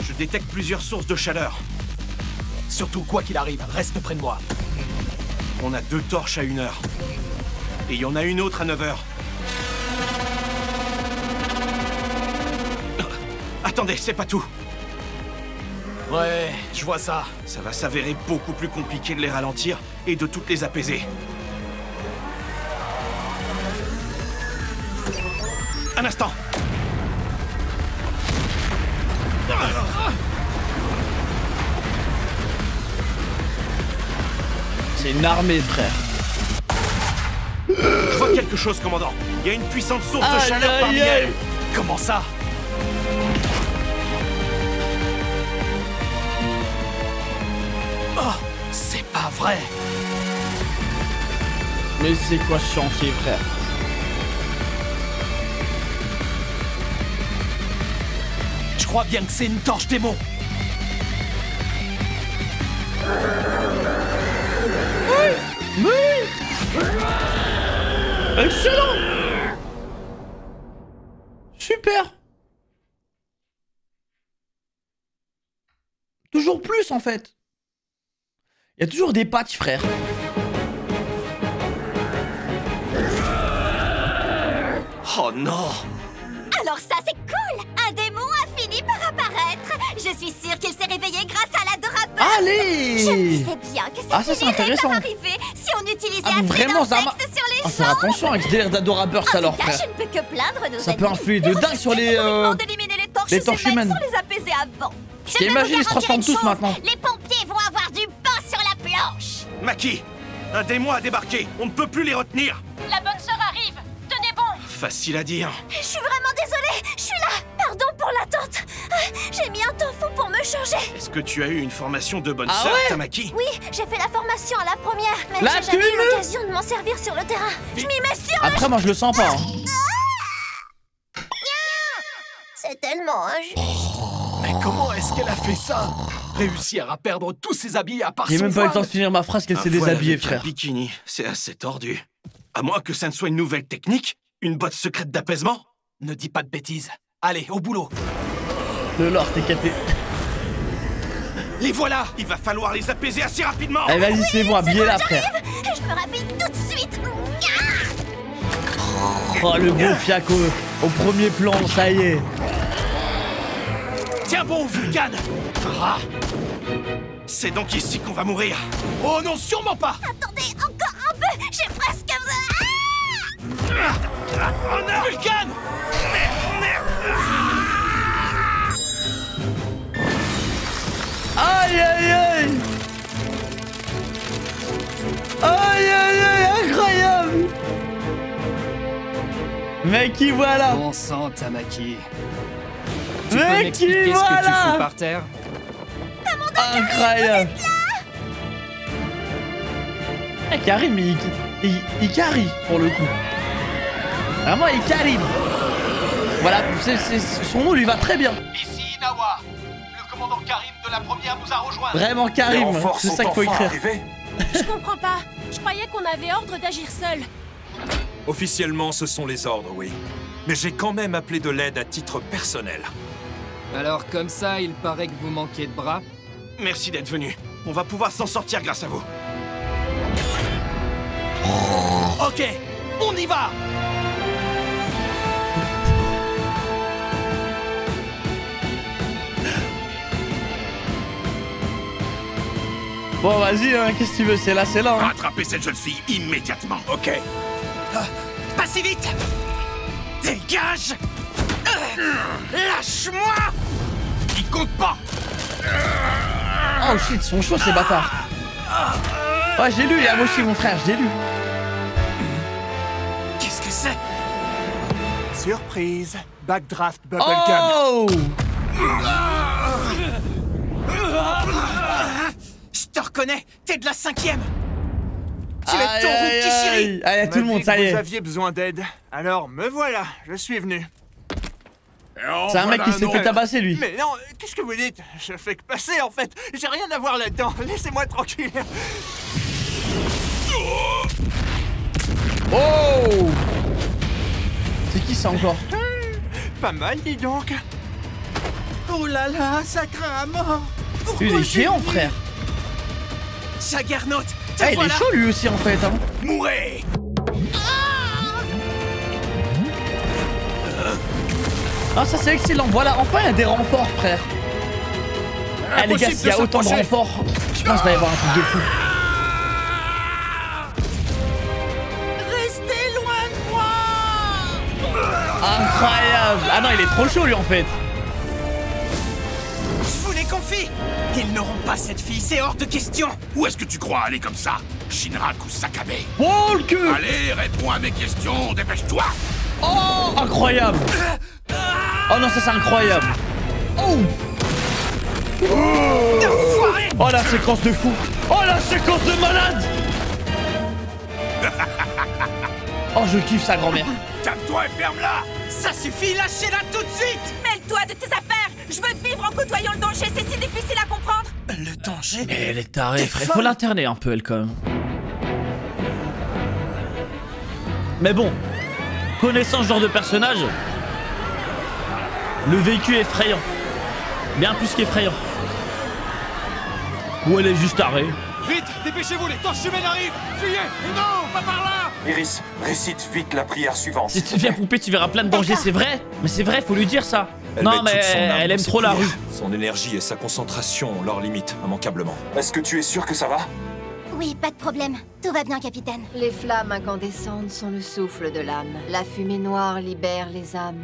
Je détecte plusieurs sources de chaleur. Surtout, quoi qu'il arrive, reste près de moi. On a 2 torches à 1 heure. Et il y en a une autre à 9 heures. Attendez, c'est pas tout. Ouais, je vois ça. Ça va s'avérer beaucoup plus compliqué de les ralentir et de toutes les apaiser. Un instant. C'est une armée, frère. Je vois quelque chose, commandant. Il y a une puissante source de chaleur parmi elles. Comment ça? Oh, c'est pas vrai. Mais c'est quoi ce chantier, frère? Je crois bien que c'est une torche démon. Oui. Excellent. Super. Toujours plus en fait. Il y a toujours des patchs, frère. Oh non. Alors ça c'est cool. Un démon a fini par apparaître. Je suis sûre qu'il s'est réveillé grâce à l'Adora Burst. Allez. Je me disais bien que ça c'est intéressant. par arriver si on utilisait Ah, assez vraiment, ça d'insectes sur les gens. faire attention avec ce délire d'Adora Burst alors, En tout cas, frère. je ne peux que plaindre nos Ça peut ennemis. influer de dingue sur les les torches humaines. sans les apaiser avant. Ce qui imagine, ils se transforment tous maintenant. Les pompiers vont avoir du pain sur la planche. Maki, Aidez-moi à débarquer. On ne peut plus les retenir. La bonne sœur arrive. Tenez bon. Facile à dire. Je suis vraiment désolée. Je suis là. Pardon pour l'attente. J'ai mis un temps fou pour me changer. Est-ce que tu as eu une formation de bonne Ah sœur, ouais Tamaki? Oui, j'ai fait la formation à la première, mais La j'ai jamais eu thune l'occasion de m'en servir sur le terrain. Je m'y mets sur le... Après, moi, je le sens pas. Hein. C'est tellement injuste. Mais comment est-ce qu'elle a fait ça? Réussir à perdre tous ses habits à part J'ai son même pas eu le temps voile. de finir ma phrase qu'elle s'est Un voile déshabillée, avec un frère. bikini, c'est assez tordu. À moins que ça ne soit une nouvelle technique, une botte secrète d'apaisement. Ne dis pas de bêtises. Allez, au boulot. Le lord, t'es capé. Les voilà. Il va falloir les apaiser assez rapidement. Allez, vas-y, c'est bon, habillez-la, frère. Je me rhabille tout de suite. Oh, le beau fiac au premier plan, ça y est. Tiens bon, Vulcan. Ah. C'est donc ici qu'on va mourir. Oh non, sûrement pas. Attendez, encore un peu. J'ai presque... Oh non, Vulcan. Aïe, aïe, aïe. Aïe, aïe, aïe, incroyable. Mec, qui voilà. Bon sang, Tamaki. Tu peux Mec, qui m'expliquer ce que tu voilà. fous par terre? Incroyable. Eh, Karim, il carry pour le coup. Vraiment, il carry. Voilà, son nom lui va très bien. Ici Inawa. Le commandant Karim de la première nous a rejoints. Vraiment Karim, c'est ça qu'il faut écrire. Je comprends pas. Je croyais qu'on avait ordre d'agir seul. Officiellement, ce sont les ordres, oui. Mais j'ai quand même appelé de l'aide à titre personnel. Alors comme ça, il paraît que vous manquez de bras? Merci d'être venu. On va pouvoir s'en sortir grâce à vous. Ok, on y va. Bon, vas-y, hein, qu'est-ce que tu veux? C'est là, c'est là. Hein. Rattrapez cette jeune fille immédiatement. Ok. Pas si vite. Dégage. Lâche-moi. Il compte pas. Oh shit, ils sont chauds ces bâtards. Ouais, j'ai lu, moi aussi, mon frère, j'ai lu. Qu'est-ce que c'est? Surprise. Backdraft Bubblegum. Oh. Je te reconnais, t'es de la 5e. Tu Aïe, es Toru aïe, Kishiri. Allez, tout le monde, ça y est. Vous aviez besoin d'aide. Alors me voilà, je suis venu. C'est un mec qui s'est fait tabasser, lui. Mais non, qu'est-ce que vous dites? Je fais que passer, en fait. J'ai rien à voir là-dedans. Laissez-moi tranquille. Oh. C'est qui ça encore? Pas mal, dis donc. Oh là là, ça craint à mort. Lui, il est géant, frère. Juggernaut, Ah, il est chaud, lui aussi, en fait. Hein. Mourez. Ah, ça, c'est excellent. Voilà, enfin, il y a des renforts, frère. Ah, les gars, s'il y a autant de renforts, je pense qu'il va y avoir un truc de fou. Restez loin de moi. Incroyable. Ah non, il est trop chaud, lui, en fait. Je vous les confie. Ils n'auront pas cette fille, c'est hors de question. Où est-ce que tu crois aller comme ça? Shinraku Sakabe. Oh, le queue. Allez, réponds à mes questions, dépêche-toi. Oh, incroyable. Oh non, ça c'est incroyable. Oh. Oh la séquence de fou. Oh la séquence de malade. Oh, je kiffe sa grand-mère. Calme-toi et ferme-la. Ça suffit, lâchez-la tout de suite. Mêle-toi de tes affaires. Je veux vivre en côtoyant le danger, c'est si difficile à comprendre. Le danger? Mais elle est tarée, frère. Faut l'interner un peu, elle, quand même. Mais bon, connaissant ce genre de personnage, le vécu est effrayant. Bien plus qu'effrayant. Ou elle est juste tarée. Vite, dépêchez-vous, les torches humaines arrivent. Fuyez. Non, pas par là. Iris, récite vite la prière suivante. Si tu viens poupée, tu verras plein de dangers, c'est vrai. Mais c'est vrai, faut lui dire ça. Non, mais elle aime trop la rue. Son énergie et sa concentration ont leurs limites, immanquablement. Est-ce que tu es sûr que ça va? Oui, pas de problème. Tout va bien, capitaine. Les flammes incandescentes sont le souffle de l'âme. La fumée noire libère les âmes.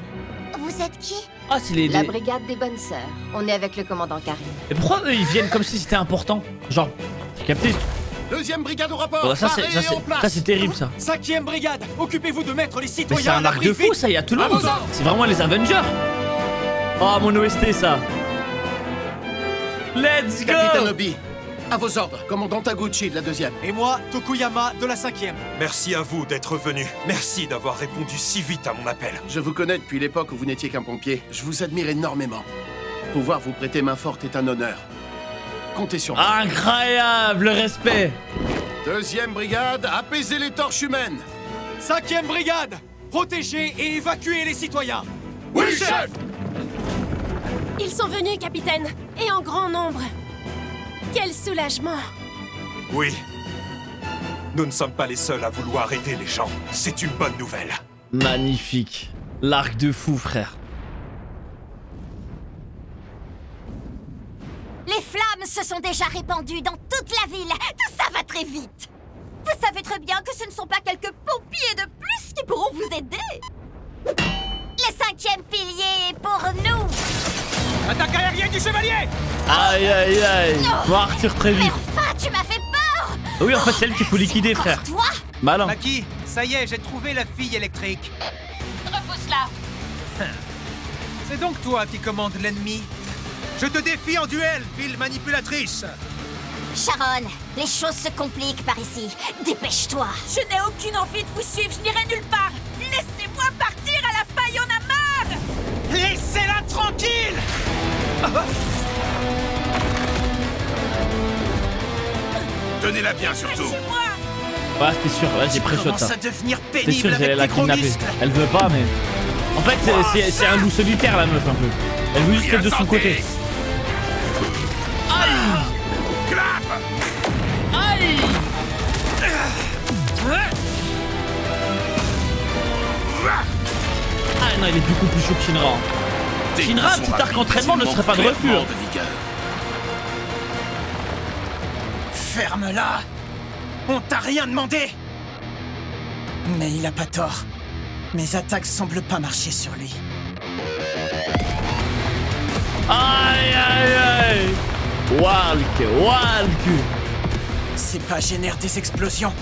Vous êtes qui? Ah, c'est les... La brigade des bonnes sœurs. On est avec le commandant Karim. Et pourquoi eux, ils viennent comme si c'était important? Genre, t'as capté? Deuxième brigade au rapport. Oh, ça c'est terrible ça. 5e brigade, occupez-vous de mettre les Mais citoyens c'est un arc de fou ça, il y a tout le monde. C'est vraiment les Avengers. Oh mon OST ça. Let's go. Capitaine Obi, à vos ordres, commandant Taguchi de la 2e. Et moi, Tokuyama de la 5e. Merci à vous d'être venu. Merci d'avoir répondu si vite à mon appel. Je vous connais depuis l'époque où vous n'étiez qu'un pompier. Je vous admire énormément. Pouvoir vous prêter main forte est un honneur. Comptez sur moi. Incroyable, le respect. 2e brigade, apaisez les torches humaines. 5e brigade, protégez et évacuez les citoyens. Oui, chef. Ils sont venus, capitaine, et en grand nombre. Quel soulagement. Oui. Nous ne sommes pas les seuls à vouloir aider les gens. C'est une bonne nouvelle. Magnifique. L'arc de fou, frère. Les flammes se sont déjà répandues dans toute la ville. Tout ça va très vite. Vous savez très bien que ce ne sont pas quelques pompiers de plus qui pourront vous aider. Le 5e pilier est pour nous. Attaque aérienne du chevalier. Aïe aïe aïe. Toi Arthur très vite. Enfin, tu m'as fait peur. Oui, en fait c'est elle qu'il faut liquider, frère. Toi Malin. Maki, ça y est, j'ai trouvé la fille électrique. Repousse-la. C'est donc toi qui commandes l'ennemi. Je te défie en duel, ville manipulatrice. Sharon, les choses se compliquent par ici. Dépêche-toi. Je n'ai aucune envie de vous suivre, je n'irai nulle part. Laissez-moi partir, à la fin, il y en a marre. Laissez-la tranquille. Tenez-la bien, surtout. Ouais, c'était sûr, ouais, j'ai pré-shot ça. C'est sûr, j'allais la kidnapper. Elle veut pas, mais. En fait, c'est un loup solitaire, la meuf, un peu. Elle veut juste être de son côté. Aïe! Clap! Aïe! Ah non, il est beaucoup plus chaud que Shinra. Shinra, un petit arc entraînement ne serait pas de refus. Ferme-la! On t'a rien demandé! Mais il a pas tort. Mes attaques semblent pas marcher sur lui. Aïe aïe aïe! Walk! Ces pas génèrent des explosions.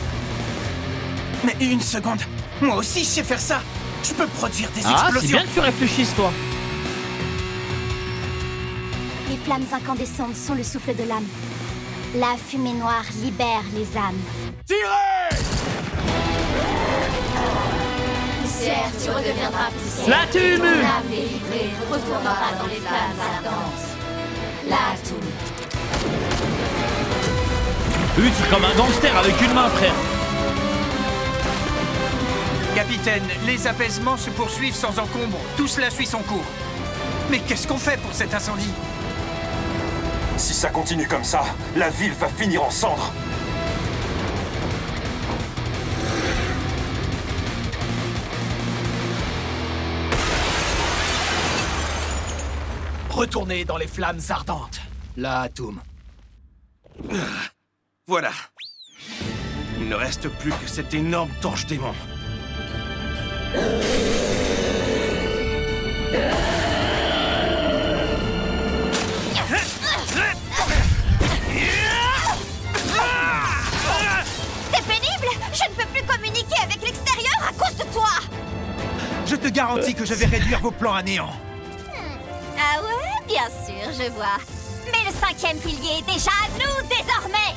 Mais une seconde, moi aussi je sais faire ça. Je peux produire des explosions. C'est bien que tu réfléchisses, toi. Les flammes incandescentes sont le souffle de l'âme. La fumée noire libère les âmes. Tirez! Poussière, tu redeviendras poussière. La tume! Ton âme délivrée retournera dans les flammes ardentes. La tume. Oui, tu es comme un gangster avec une main, frère. Capitaine, les apaisements se poursuivent sans encombre. Tout cela suit son cours. Mais qu'est-ce qu'on fait pour cet incendie? Si ça continue comme ça, la ville va finir en cendres. Retournez dans les flammes ardentes. La Toum. Voilà. Il ne reste plus que cette énorme torche démon. C'est pénible. Je ne peux plus communiquer avec l'extérieur à cause de toi. Je te garantis que je vais réduire vos plans à néant. Ah ouais, bien sûr, je vois. Mais le 5e pilier est déjà à nous désormais.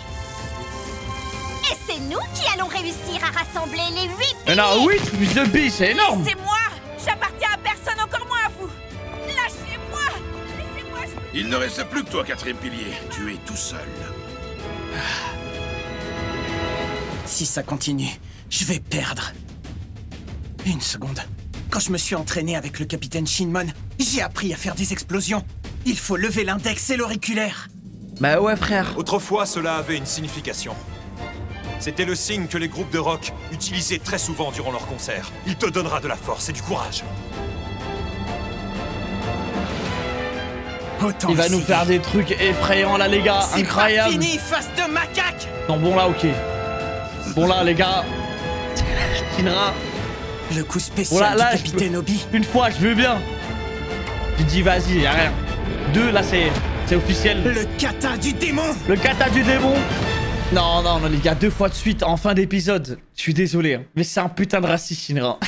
Et c'est nous qui allons réussir à rassembler les 8 piliers. Mais non, 8 plus de billes, c'est énorme. C'est moi. J'appartiens à personne, encore moins à vous. Lâchez-moi. Laissez-moi. Il ne reste plus que toi, 4e pilier. Tu es tout seul. Si ça continue, je vais perdre. Une seconde. Quand je me suis entraîné avec le capitaine Shinmon, j'ai appris à faire des explosions. Il faut lever l'index et l'auriculaire. Bah ouais, frère. Autrefois, cela avait une signification. C'était le signe que les groupes de rock utilisaient très souvent durant leurs concerts. Il te donnera de la force et du courage. Autant il va nous essayer. faire des trucs effrayants là, les gars. Incroyable. C'est pas fini, face de macaque. Non, bon là, ok. Bon là, les gars. Shinra. Le coup spécial du capitaine Obi. Une fois, je veux bien. Tu dis vas-y, y'a rien. 2, là c'est officiel. Le kata du démon. Le kata du démon. Non, non, non, les gars, 2 fois de suite en fin d'épisode. Je suis désolé, hein, mais c'est un putain de raciste, Shinra.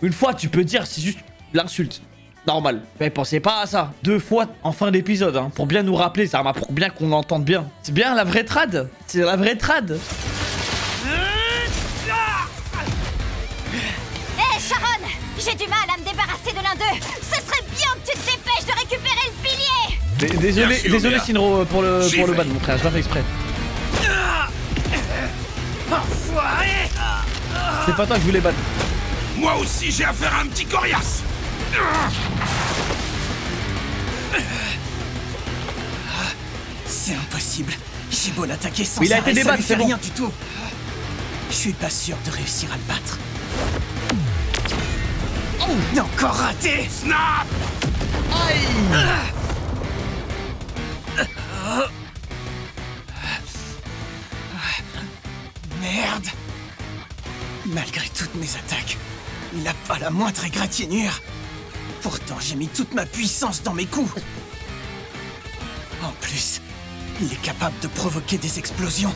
Une fois, tu peux dire, c'est juste l'insulte. Normal. Mais pensez pas à ça. 2 fois en fin d'épisode, hein, pour bien nous rappeler, ça m'a pour bien qu'on l'entende bien. C'est bien la vraie trad. C'est la vraie trad. Hé, Sharon! J'ai du mal à me débarrasser de l'un d'eux. Ce serait bien que tu te dépêches de récupérer le pilier. Désolé, Shinro, pour le ban, mon frère. Je l'ai fait exprès. Enfoiré! C'est pas toi que je voulais ban. Moi aussi, j'ai affaire à un petit coriace. C'est impossible. J'ai beau l'attaquer sans il a été débattu, c'est rien du tout. Je suis pas sûr de réussir à le battre. Oh, encore raté. Snap. Aïe. Merde. Malgré toutes mes attaques, il n'a pas la moindre égratignure. Pourtant, j'ai mis toute ma puissance dans mes coups. En plus, il est capable de provoquer des explosions.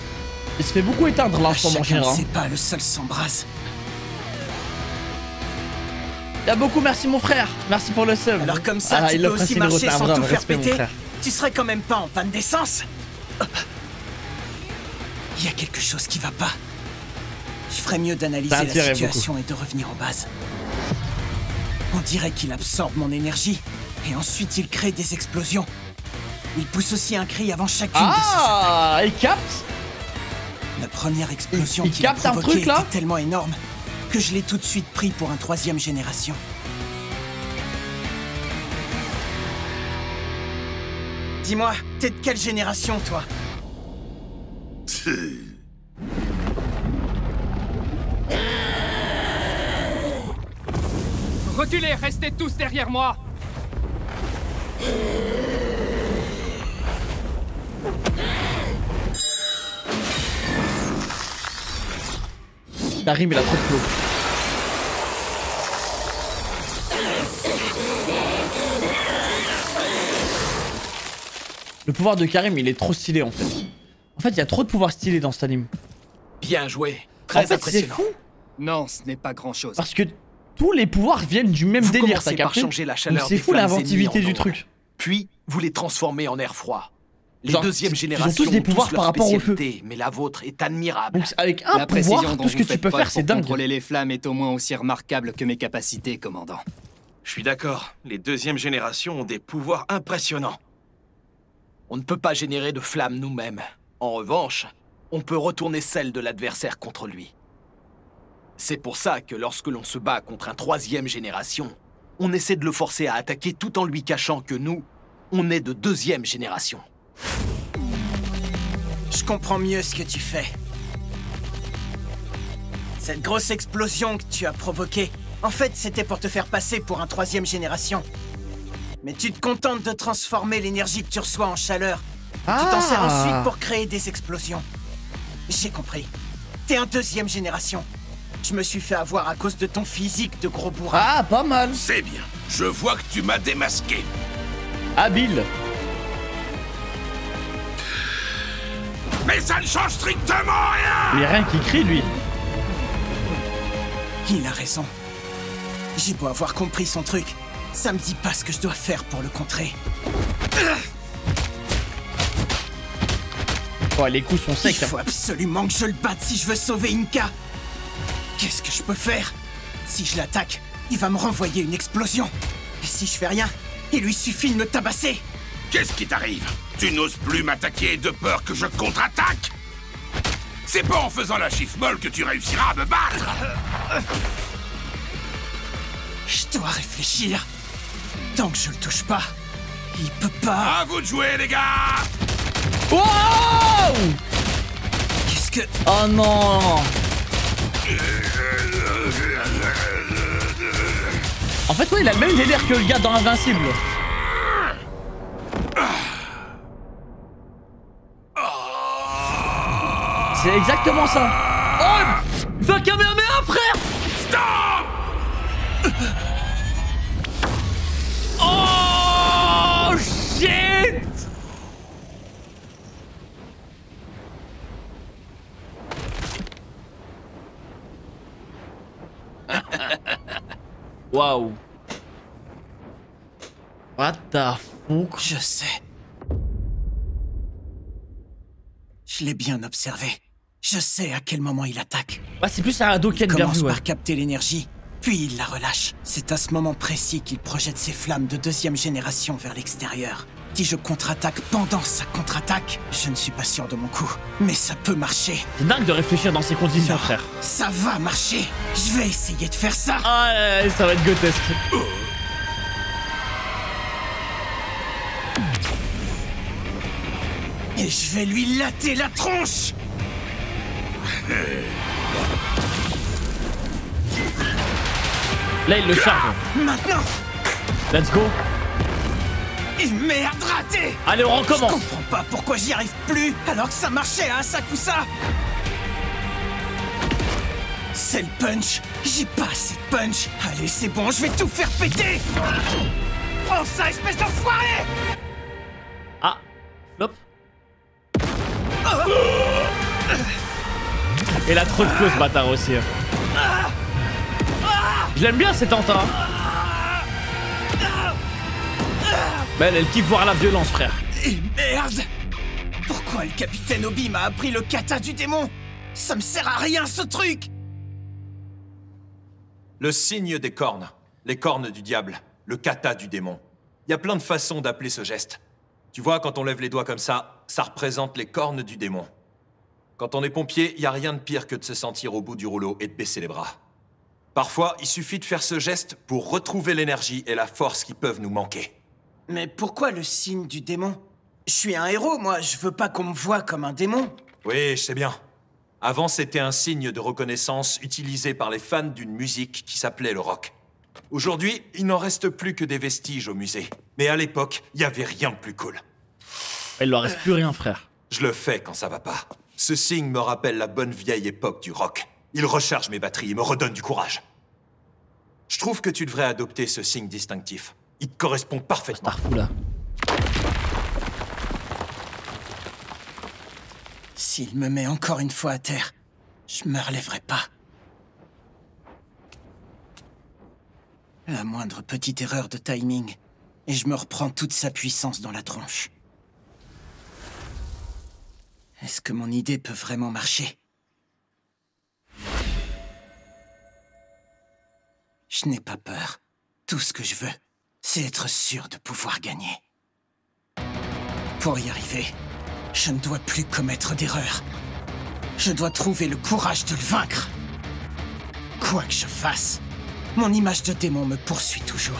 Il se fait beaucoup éteindre là en ce moment, Shinra. C'est pas le seul s'embrase. Y'a beaucoup, merci mon frère. Merci pour le sub. Alors comme ça, tu peux aussi marcher sans tout faire péter. Tu serais quand même pas en panne d'essence. Il y a quelque chose qui va pas. Je ferais mieux d'analyser la situation et de revenir aux bases. On dirait qu'il absorbe mon énergie et ensuite il crée des explosions. Il pousse aussi un cri avant chacune de ses attaques. Ah, il capte. La première explosion qu'il a provoquée était tellement énorme que je l'ai tout de suite pris pour un 3e génération. Dis-moi, t'es de quelle génération, toi? Reculez, restez tous derrière moi. Karim, il a trop de flow. Le pouvoir de Karim, il est trop stylé en fait. En fait, il y a trop de pouvoirs stylés dans cet anime. Bien joué. Très impressionnant. C'est fou. Non, ce n'est pas grand chose. Parce que tous les pouvoirs viennent du même délire, t'as capté? Changer la chaleur. C'est fou l'inventivité du truc. Puis, vous les transformez en air froid. Les Genre, deuxièmes générations ils ont tous des pouvoirs par rapport au feu. Mais la vôtre est admirable. Donc avec un pouvoir, tout ce que tu peux faire, c'est dingue. Contrôler les flammes est au moins aussi remarquable que mes capacités, commandant. Je suis d'accord. Les deuxièmes générations ont des pouvoirs impressionnants. On ne peut pas générer de flammes nous-mêmes. En revanche, on peut retourner celle de l'adversaire contre lui. C'est pour ça que lorsque l'on se bat contre un 3e génération, on essaie de le forcer à attaquer tout en lui cachant que nous, on est de 2e génération. Je comprends mieux ce que tu fais. Cette grosse explosion que tu as provoquée, en fait, c'était pour te faire passer pour un 3e génération. Mais tu te contentes de transformer l'énergie que tu reçois en chaleur. Tu t'en sers ensuite pour créer des explosions. J'ai compris. T'es un 2e génération. Je me suis fait avoir à cause de ton physique de gros bourrin. Ah, pas mal. C'est bien. Je vois que tu m'as démasqué. Habile. Mais ça ne change strictement rien. Il y a rien qui crie, lui. Il a raison. J'ai beau avoir compris son truc, ça me dit pas ce que je dois faire pour le contrer. Oh, les coups sont secs. Il faut absolument que je le batte si je veux sauver Inka. Qu'est-ce que je peux faire? Si je l'attaque, il va me renvoyer une explosion. Et si je fais rien, il lui suffit de me tabasser. Qu'est-ce qui t'arrive? Tu n'oses plus m'attaquer de peur que je contre-attaque? C'est pas en faisant la chiffre molle que tu réussiras à me battre. Je dois réfléchir. Tant que je le touche pas, il peut pas... À vous de jouer, les gars. Wow! Qu'est-ce que... Oh non! En fait, ouais, il a le même délire que le gars dans Invincible. C'est exactement ça. Oh! Va Kamehameha, frère! Stop! Oh shit! Waouh. What the fuck? Je sais. Je l'ai bien observé. Je sais à quel moment il attaque. Bah c'est plus un Hadouken bien vu. Il commence par capter l'énergie, puis il la relâche. C'est à ce moment précis qu'il projette ses flammes de 2e génération vers l'extérieur. Si je contre-attaque pendant sa contre-attaque, je ne suis pas sûr de mon coup. Mais ça peut marcher. C'est dingue de réfléchir dans ces conditions, non, frère. Ça va marcher. Je vais essayer de faire ça. Ah, ça va être grotesque. Et je vais lui latter la tronche. Là, il le charge. Maintenant. Let's go. Merde, raté. Allez, on recommence. Je comprends pas pourquoi j'y arrive plus, alors que ça marchait à un sac ou ça. C'est le punch. J'ai pas assez de punch. Allez, c'est bon, je vais tout faire péter. Prends ça, espèce d'enfoiré. Ah, flop. Et la trop de feu, ce bâtard aussi. Je l'aime bien, cet Anta. Mais elle kiffe voir la violence, frère. Et merde. Pourquoi le capitaine Obi m'a appris le kata du démon? Ça me sert à rien, ce truc. Le signe des cornes. Les cornes du diable. Le kata du démon. Il y a plein de façons d'appeler ce geste. Tu vois, quand on lève les doigts comme ça représente les cornes du démon. Quand on est pompier, il n'y a rien de pire que de se sentir au bout du rouleau et de baisser les bras. Parfois, il suffit de faire ce geste pour retrouver l'énergie et la force qui peuvent nous manquer. Mais pourquoi le signe du démon? Je suis un héros, moi. Je veux pas qu'on me voie comme un démon. Oui, je sais bien. Avant, c'était un signe de reconnaissance utilisé par les fans d'une musique qui s'appelait le rock. Aujourd'hui, il n'en reste plus que des vestiges au musée. Mais à l'époque, il n'y avait rien de plus cool. Il leur reste plus rien, frère. Je le fais quand ça va pas. Ce signe me rappelle la bonne vieille époque du rock. Il recharge mes batteries et me redonne du courage. Je trouve que tu devrais adopter ce signe distinctif. Il te correspond parfaitement. Là. S'il me met encore une fois à terre, je me relèverai pas. La moindre petite erreur de timing, et je me reprends toute sa puissance dans la tronche. Est-ce que mon idée peut vraiment marcher? Je n'ai pas peur. Tout ce que je veux, c'est être sûr de pouvoir gagner. Pour y arriver, je ne dois plus commettre d'erreurs. Je dois trouver le courage de le vaincre. Quoi que je fasse, mon image de démon me poursuit toujours.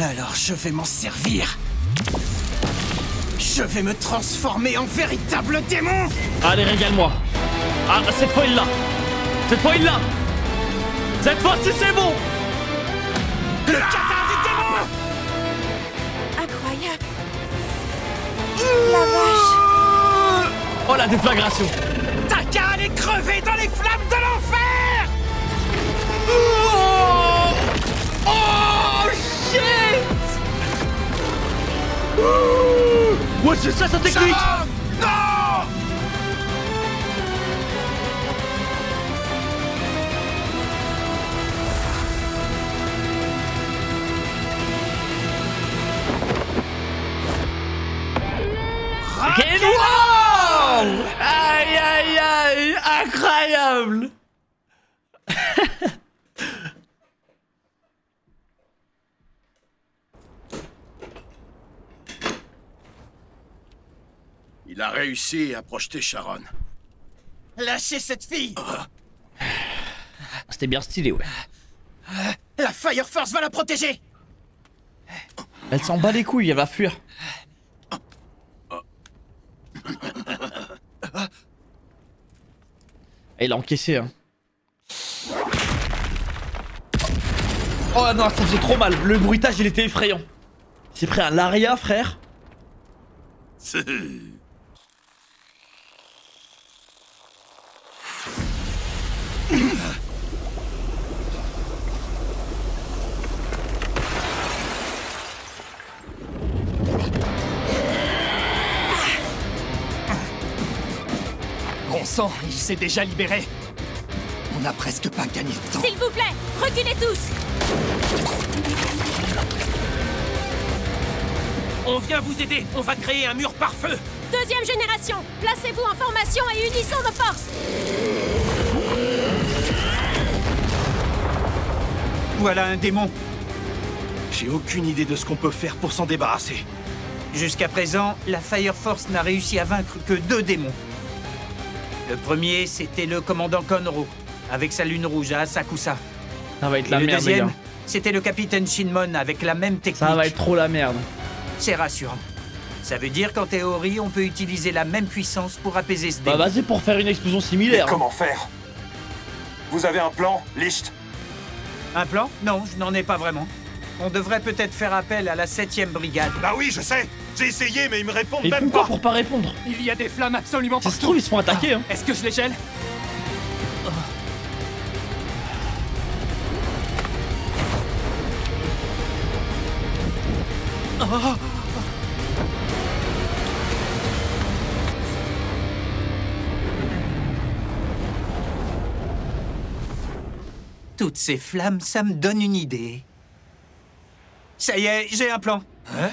Alors je vais m'en servir. Je vais me transformer en véritable démon. Allez, régale-moi. Ah, cette fois il l'a. Cette fois il l'a. Cette fois-ci c'est bon. Le kata du démon. Incroyable. La vache. Oh, la déflagration. T'as qu'à aller crever dans les flammes de l'enfer. Oh shit. Ouais, c'est ça sa technique. Non. Wow! Aïe aïe aïe, incroyable. Il a réussi à projeter Sharon. Lâchez cette fille. C'était bien stylé, ouais. La Fire Force va la protéger. Elle s'en bat les couilles, elle va fuir. Elle a encaissé, hein. Oh non, ça faisait trop mal. Le bruitage, il était effrayant. C'est pris un Laria, frère. Bon sang, il s'est déjà libéré. On n'a presque pas gagné de temps. S'il vous plaît, reculez tous. On vient vous aider. On va créer un mur par feu. Deuxième génération, placez-vous en formation et unissons nos forces. Voilà un démon. J'ai aucune idée de ce qu'on peut faire pour s'en débarrasser. Jusqu'à présent, la Fire Force n'a réussi à vaincre que 2 démons. Le premier, c'était le commandant Conroe, avec sa lune rouge à Asakusa. Ça va être la merde, le deuxième, les gars. c'était le capitaine Shinmon, avec la même technique. Ça va être trop la merde. C'est rassurant. Ça veut dire qu'en théorie, on peut utiliser la même puissance pour apaiser ce démon. Bah vas-y pour faire une explosion similaire. Et comment faire? Vous avez un plan, Licht? Un plan? Non, je n'en ai pas vraiment. On devrait peut-être faire appel à la 7e brigade. Bah oui, je sais. J'ai essayé, mais ils me répondent Ils même font pas. quoi pour pas répondre? Il y a des flammes absolument Ça partout. se trouve, ils se font attaquer, hein. Est-ce que je les gèle? Toutes ces flammes, ça me donne une idée. Ça y est, j'ai un plan. Hein?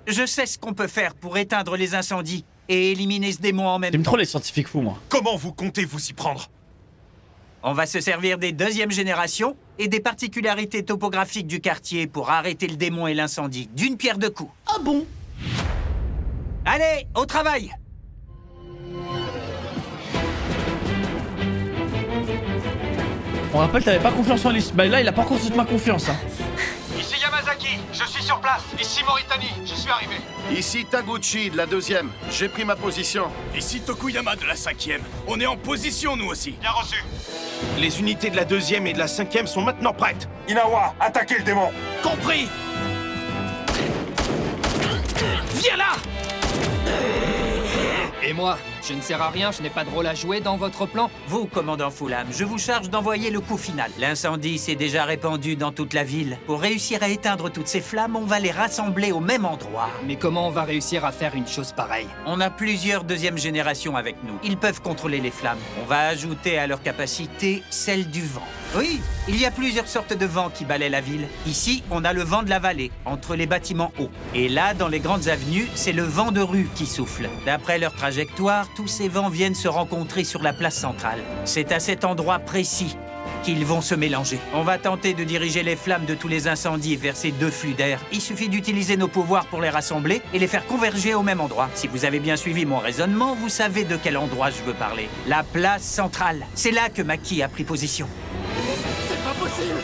Je sais ce qu'on peut faire pour éteindre les incendies et éliminer ce démon en même temps. J'aime trop les scientifiques fous, moi. Comment vous comptez vous y prendre? On va se servir des 2e générations et des particularités topographiques du quartier pour arrêter le démon et l'incendie, d'une pierre deux coups. Ah bon? Allez, au travail! On rappelle, t'avais pas confiance en Licht. Bah là, il a pas encore toute ma confiance, hein. Ici Yamazaki, je suis sur place. Ici Mauritanie, je suis arrivé. Ici Taguchi de la 2e. J'ai pris ma position. Ici Tokuyama de la 5e. On est en position, nous aussi. Bien reçu. Les unités de la 2e et de la 5e sont maintenant prêtes. Inawa, attaquez le démon. Compris. Viens là. Et moi, je ne sers à rien, je n'ai pas de rôle à jouer dans votre plan. Vous, commandant Fulham, je vous charge d'envoyer le coup final. L'incendie s'est déjà répandu dans toute la ville. Pour réussir à éteindre toutes ces flammes, on va les rassembler au même endroit. Mais comment on va réussir à faire une chose pareille? On a plusieurs 2e générations avec nous. Ils peuvent contrôler les flammes. On va ajouter à leur capacité celle du vent. Oui, il y a plusieurs sortes de vents qui balaient la ville. Ici, on a le vent de la vallée, entre les bâtiments hauts. Et là, dans les grandes avenues, c'est le vent de rue qui souffle. D'après leur trajectoire, tous ces vents viennent se rencontrer sur la place centrale. C'est à cet endroit précis qu'ils vont se mélanger. On va tenter de diriger les flammes de tous les incendies vers ces 2 flux d'air. Il suffit d'utiliser nos pouvoirs pour les rassembler et les faire converger au même endroit. Si vous avez bien suivi mon raisonnement, vous savez de quel endroit je veux parler. La place centrale. C'est là que Maki a pris position. C'est pas possible.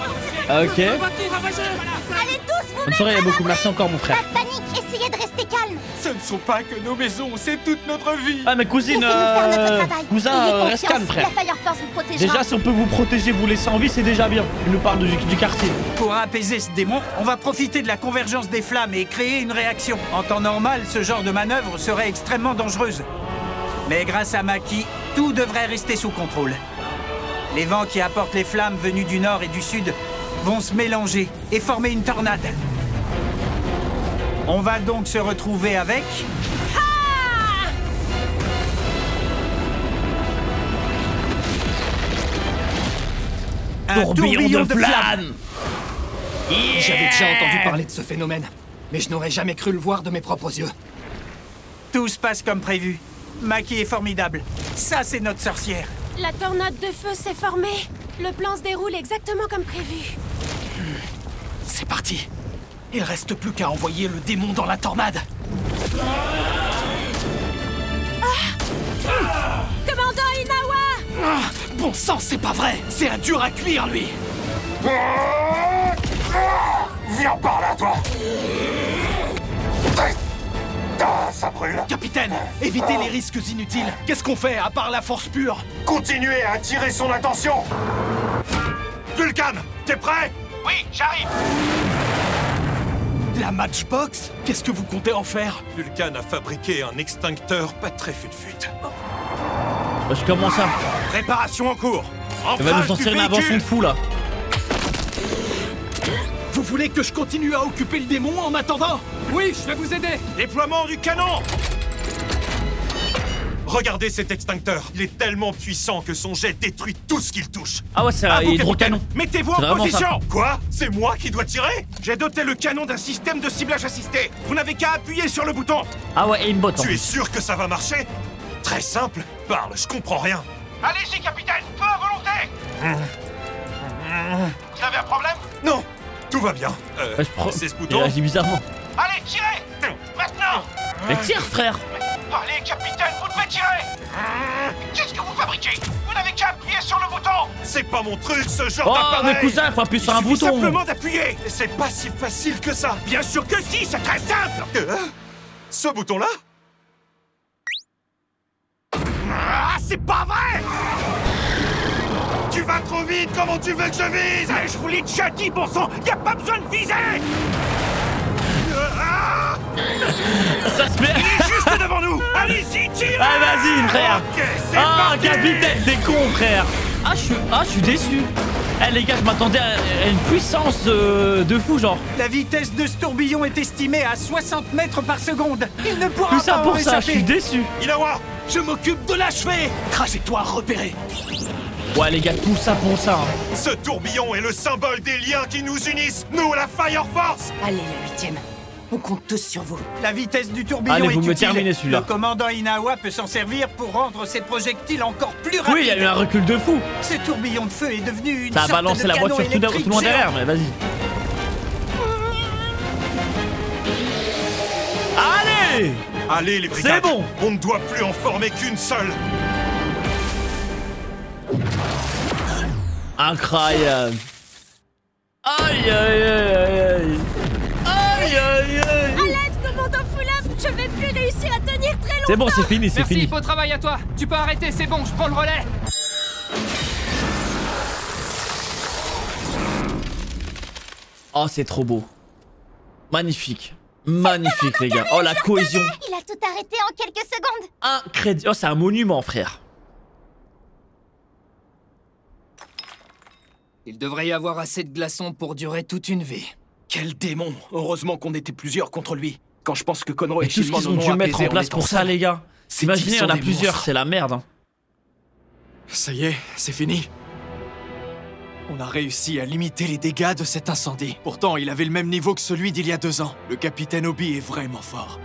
Ok. Allez tous, vous Bonne soirée, il y a beaucoup. Merci encore, mon frère. Pas de panique, essayez de rester calme. Ce ne sont pas que nos maisons, c'est toute notre vie. Ah, mais cousine, Laissez-nous faire notre travail. cousin, Ayez reste confiance, calme, frère. La Fire Force vous protégera. Déjà, si on peut vous protéger, vous laisser en vie, c'est déjà bien. Il nous parle du quartier. Pour apaiser ce démon, on va profiter de la convergence des flammes et créer une réaction. En temps normal, ce genre de manœuvre serait extrêmement dangereuse. Mais grâce à Maki, tout devrait rester sous contrôle. Les vents qui apportent les flammes venues du nord et du sud vont se mélanger et former une tornade. On va donc se retrouver avec... Un tourbillon de flammes. Yeah. J'avais déjà entendu parler de ce phénomène, mais je n'aurais jamais cru le voir de mes propres yeux. Tout se passe comme prévu. Maki est formidable. Ça, c'est notre sorcière. La tornade de feu s'est formée. Le plan se déroule exactement comme prévu. C'est parti. Il reste plus qu'à envoyer le démon dans la tornade. Commandant Inawa! Bon sang, c'est pas vrai. C'est un dur à cuire, lui. Viens par là, toi. Ah, ça brûle. Capitaine, évitez les risques inutiles. Qu'est-ce qu'on fait à part la force pure? Continuez à attirer son attention. Vulcan, t'es prêt? Oui, j'arrive. La Matchbox? Qu'est-ce que vous comptez en faire? Vulcan a fabriqué un extincteur pas très fut-fut. Bah, je commence ça. Préparation en cours. Il va nous sortir une invention de fou, là. Vous voulez que je continue à occuper le démon en attendant? Oui, je vais vous aider. Déploiement du canon. Regardez cet extincteur. Il est tellement puissant que son jet détruit tout ce qu'il touche. Ah ouais, c'est un hydrocanon. Mettez-vous en position. Quoi? C'est moi qui dois tirer? J'ai doté le canon d'un système de ciblage assisté. Vous n'avez qu'à appuyer sur le bouton. Ah ouais, aimbot. Tu es sûr que ça va marcher? Très simple. Parle, je comprends rien. Allez-y, capitaine. Feu à volonté. Vous avez un problème? Non, tout va bien. C'est ce bouton. Il agit bizarrement. Allez, tirez. Maintenant. Mais tire, frère. Allez, capitaine, vous devez tirer. Qu'est-ce que vous fabriquez? Vous n'avez qu'à appuyer sur le bouton. C'est pas mon truc, ce genre Oh, d'appareil. mais cousin, faut appuyer sur un bouton. Simplement d'appuyer. C'est pas si facile que ça. Bien sûr que si, c'est très simple. Ce bouton-là? Ah, c'est pas vrai. Tu vas trop vite, comment tu veux que je vise? Mais je vous l'ai déjà dit, bon sang, y a pas besoin de viser. Ça se fait. Il est juste devant nous. Allez-y, tirez. Ah, vas-y, frère. Ok, c'est ah, parti. capitaine, t'es con, frère. Ah, je suis déçu. Eh, les gars, je m'attendais à une puissance de fou, genre. La vitesse de ce tourbillon est estimée à 60 mètres par seconde. Il ne pourra Tout ça pas pour en ça, je échapper. suis déçu. Ilawa, je m'occupe de l'achever. Trajectoire repérée. Ouais, les gars, tout ça pour ça. Hein. Ce tourbillon est le symbole des liens qui nous unissent, nous, la Fire Force. Allez, la 8e. On compte tous sur vous. La vitesse du tourbillon Allez, vous est me utile. terminez celui-là. Le commandant Inawa peut s'en servir pour rendre ses projectiles encore plus rapides. Oui, il y a eu un recul de fou. Ce tourbillon de feu est devenu une Ça a sorte balancé de la canon voiture tout électrique loin géant. derrière, mais vas-y. Allez! Allez, les brigades. C'est bon. On ne doit plus en former qu'une seule. Incroyable. Aïe, aïe, aïe, aïe. Aïe, aïe, aïe. À l'aide, commandant Fulham. Je vais plus réussir à tenir très longtemps. C'est bon, c'est fini, c'est Merci, fini. beau travail à toi. Tu peux arrêter, c'est bon, je prends le relais. Oh, c'est trop beau. Magnifique. Magnifique, les gars. Oh, la cohésion. Il a tout arrêté en quelques secondes. Incroyable. Oh, c'est un monument, frère. Il devrait y avoir assez de glaçons pour durer toute une vie. Quel démon! Heureusement qu'on était plusieurs contre lui. Quand je pense que Conroy et Tout ce Shilman qu'ils ont en dû ont mettre en apaisé, place étant pour ça, seuls. les gars. Ces Imaginez, types il y en sont a des plusieurs, monstres. c'est la merde. Hein. Ça y est, c'est fini. On a réussi à limiter les dégâts de cet incendie. Pourtant, il avait le même niveau que celui d'il y a 2 ans. Le capitaine Obi est vraiment fort.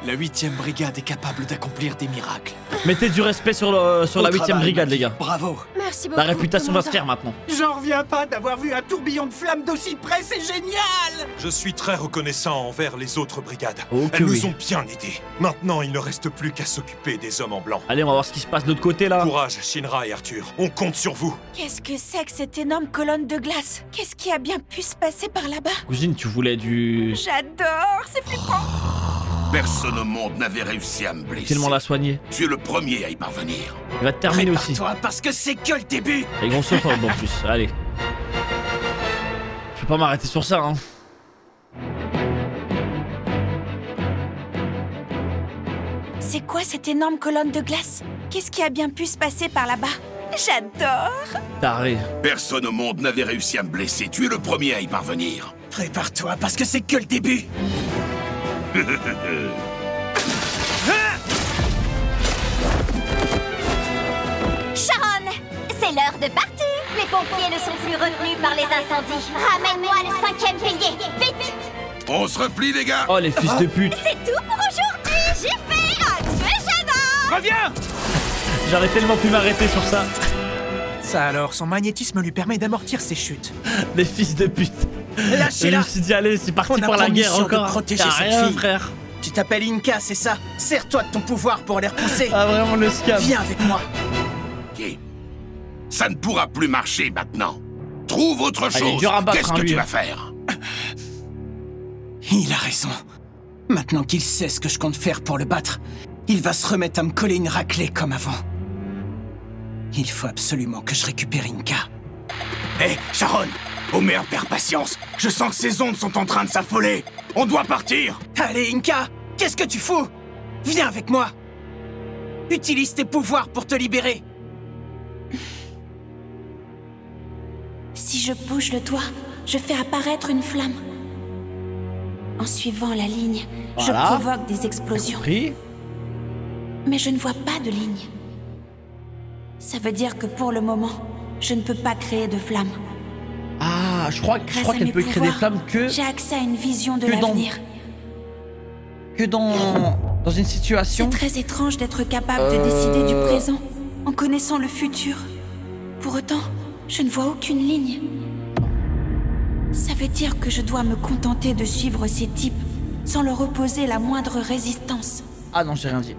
La 8e brigade est capable d'accomplir des miracles. Mettez du respect sur la 8ème brigade, les gars. Bravo. Merci beaucoup. La réputation va se commandant. faire maintenant. J'en reviens pas d'avoir vu un tourbillon de flammes d'aussi près, c'est génial! Je suis très reconnaissant envers les autres brigades. Ok, Elles oui. nous ont bien aidés. Maintenant, il ne reste plus qu'à s'occuper des hommes en blanc. Allez, on va voir ce qui se passe de l'autre côté, là. Courage, Shinra et Arthur. On compte sur vous. Qu'est-ce que c'est que cette énorme colonne de glace? Qu'est-ce qui a bien pu se passer par là-bas? Cousine, tu voulais du... J'adore, c'est flippant. Personne au monde n'avait réussi à me blesser. Tellement la soigner. Tu es le premier à y parvenir. Il va te terminer aussi. Toi, parce que c'est que le début. Et grossophobe en plus, allez. Je vais pas m'arrêter sur ça, hein. C'est quoi cette énorme colonne de glace? Qu'est-ce qui a bien pu se passer par là-bas? J'adore. Taré. Personne au monde n'avait réussi à me blesser. Tu es le premier à y parvenir. Prépare-toi, parce que c'est que le début. Sharon, c'est l'heure de partir. Les pompiers ne sont plus retenus par les incendies. Ramène-moi le 5e pilier, vite. On se replie, les gars. Oh, les fils de pute. C'est tout pour aujourd'hui. J'ai fait un Sharon. Reviens. J'aurais tellement pu m'arrêter sur ça. Ça alors, son magnétisme lui permet d'amortir ses chutes. Les fils de pute. Lâchez-la. Je me suis dit, allez, c'est parti On a pour la pour guerre mission encore. de protéger T'as cette rien, fille. frère. Tu t'appelles Inca, c'est ça? Sers-toi de ton pouvoir pour les repousser. Ah, vraiment le scam. Viens avec moi. Ok. Ça ne pourra plus marcher maintenant. Trouve autre il est chose. dur à battre, Qu'est-ce hein, que lui, tu hein. vas faire? Il a raison. Maintenant qu'il sait ce que je compte faire pour le battre, il va se remettre à me coller une raclée comme avant. Il faut absolument que je récupère Inca. Hé, Sharon! Homer perd patience. Je sens que ces ondes sont en train de s'affoler. On doit partir. Allez, Inca! Qu'est-ce que tu fous? Viens avec moi! Utilise tes pouvoirs pour te libérer! Si je bouge le doigt, je fais apparaître une flamme. En suivant la ligne, Voilà. je provoque des explosions. Compris. Mais je ne vois pas de ligne. Ça veut dire que pour le moment, je ne peux pas créer de flammes. Ah, je crois qu'elle peut créer des flammes que... J'ai accès à une vision de l'avenir. Que dans une situation... C'est très étrange d'être capable de décider du présent en connaissant le futur. Pour autant, je ne vois aucune ligne. Ça veut dire que je dois me contenter de suivre ces types sans leur opposer la moindre résistance. Ah non, j'ai rien dit.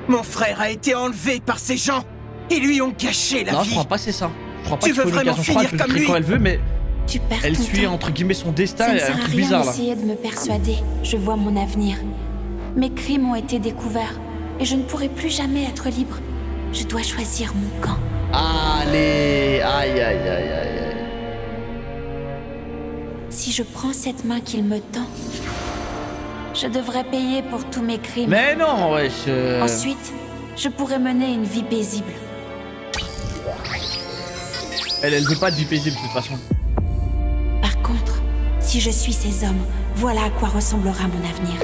Mon frère a été enlevé par ces gens. Ils lui ont gâché la vie. Non, je crois pas c'est ça. Je crois pas tu veux vraiment finir comme lui? Quand elle veut, mais tu perds elle ton suit temps. entre guillemets son destin. Ça ne et sert un à truc rien bizarre là. d'essayer de me persuader. Je vois mon avenir. Mes crimes ont été découverts et je ne pourrai plus jamais être libre. Je dois choisir mon camp. Allez, aïe aïe aïe aïe aïe. Si je prends cette main qu'il me tend, je devrais payer pour tous mes crimes. Mais non, wesh. Ensuite, je pourrais mener une vie paisible. Elle veut pas de vie paisible de toute façon. Par contre, si je suis ces hommes, voilà à quoi ressemblera mon avenir.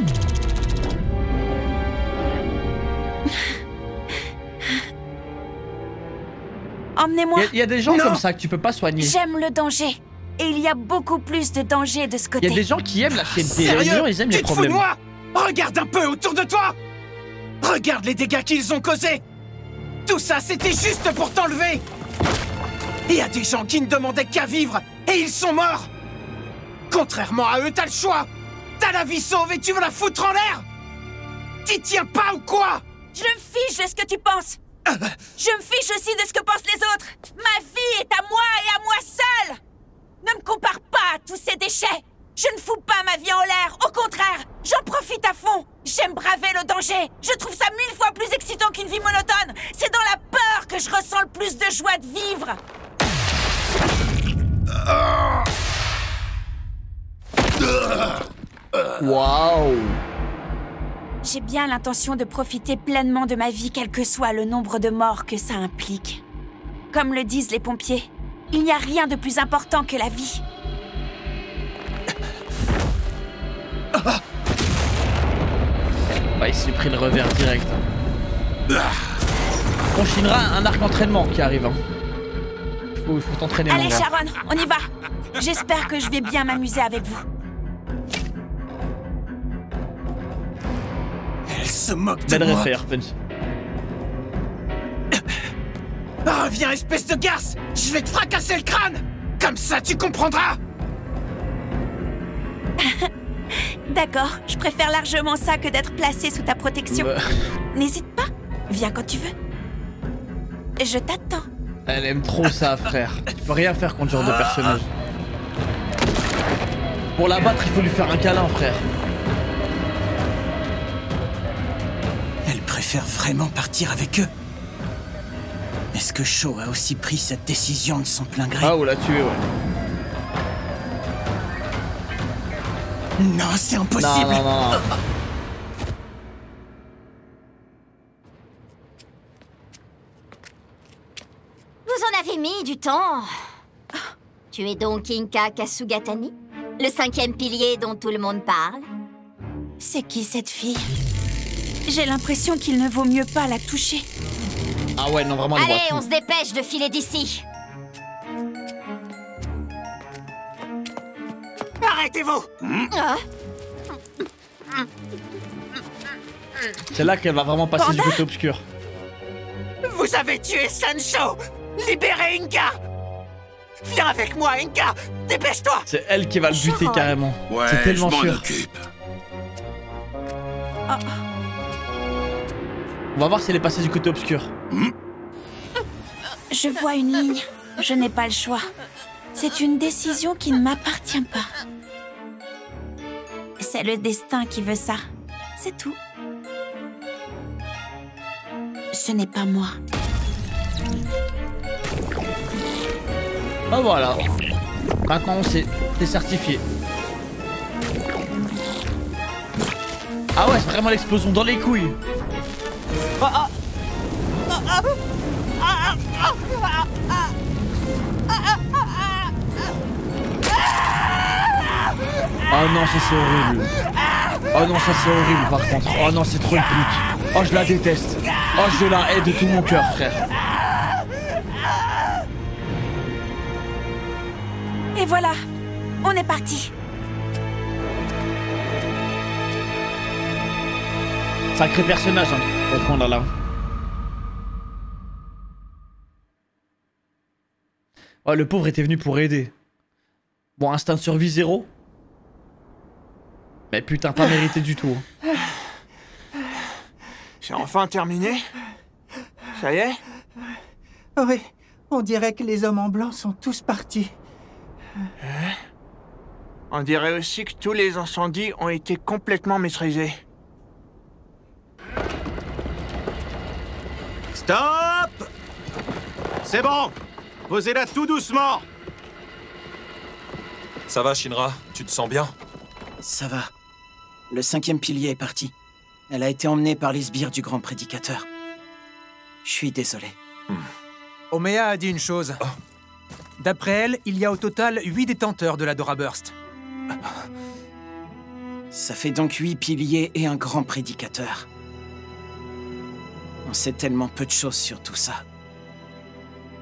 Emmenez-moi. Il y a des gens comme ça que tu peux pas soigner. J'aime le danger. Et il y a beaucoup plus de danger de ce côté. Il y a des gens qui aiment la chienneté. Sérieux? Ils aiment les tu te fous problèmes. de moi? Regarde un peu autour de toi. Regarde les dégâts qu'ils ont causés. Tout ça, c'était juste pour t'enlever. Il y a des gens qui ne demandaient qu'à vivre et ils sont morts. Contrairement à eux, t'as le choix. T'as la vie sauve et tu veux la foutre en l'air. T'y tiens pas ou quoi? Je me fiche de ce que tu penses. Je me fiche aussi de ce que pensent les autres. Ma vie est à moi et à moi seule. Ne me compare pas à tous ces déchets. Je ne fous pas ma vie en l'air. Au contraire, j'en profite à fond. J'aime braver le danger. Je trouve ça 1000 fois plus excitant qu'une vie monotone. C'est dans la peur que je ressens le plus de joie de vivre. Waouh. J'ai bien l'intention de profiter pleinement de ma vie, quel que soit le nombre de morts que ça implique. Comme le disent les pompiers, il n'y a rien de plus important que la vie. Bah, il s'est pris le revers direct. On Shinra, un arc d'entraînement qui arrive. Hein. Faut t'entraîner. Allez Sharon, on y va. J'espère que je vais bien m'amuser avec vous. Elle se moque de moi. Reviens, espèce de garce. Je vais te fracasser le crâne. Comme ça, tu comprendras. D'accord, je préfère largement ça que d'être placé sous ta protection. N'hésite pas, viens quand tu veux. Je t'attends. Elle aime trop ça, frère. Tu peux rien faire contre ce genre de personnage. Pour la battre, il faut lui faire un câlin, frère. Elle préfère vraiment partir avec eux. Est-ce que Shaw a aussi pris cette décision de son plein gré? Ah, on l'a tué, ouais. Non, c'est impossible. Non. Vous en avez mis du temps. Tu es donc Inka Kasugatani, le 5e pilier dont tout le monde parle? C'est qui cette fille? J'ai l'impression qu'il ne vaut mieux pas la toucher. Ah ouais, non, vraiment. Allez, on se dépêche de filer d'ici. Arrêtez-vous. C'est là qu'elle va vraiment passer du côté obscur. Vous avez tué Sancho. Libérez Inka. Viens avec moi, Inka. Dépêche-toi. C'est elle qui va le buter carrément. Ouais, c'est tellement je m'en sûr. occupe. On va voir si elle est passée du côté obscur. Je vois une ligne. Je n'ai pas le choix. C'est une décision qui ne m'appartient pas. C'est le destin qui veut ça. C'est tout. Ce n'est pas moi. Ah voilà. Maintenant on sait. T'es certifié. Ah ouais, c'est vraiment l'explosion dans les couilles. Oh non, ça c'est horrible. Oh non, ça c'est horrible par contre. Oh non, c'est trop une pute. Oh, je la déteste. Oh, je la hais de tout mon cœur, frère. Et voilà, on est parti. Sacré personnage, hein, pour prendre là. Oh, le pauvre était venu pour aider. Bon, instinct de survie 0. Mais putain, pas mérité du tout. J'ai enfin terminé. Ça y est? Oui, on dirait que les hommes en blanc sont tous partis. On dirait aussi que tous les incendies ont été complètement maîtrisés. Stop! C'est bon! Posez-la tout doucement! Ça va, Shinra? Tu te sens bien? Ça va. Le 5e pilier est parti. Elle a été emmenée par les sbires du grand prédicateur. Je suis désolé. Omeya a dit une chose. D'après elle, il y a au total 8 détenteurs de la Dora Burst. Ça fait donc 8 piliers et un grand prédicateur. On sait tellement peu de choses sur tout ça.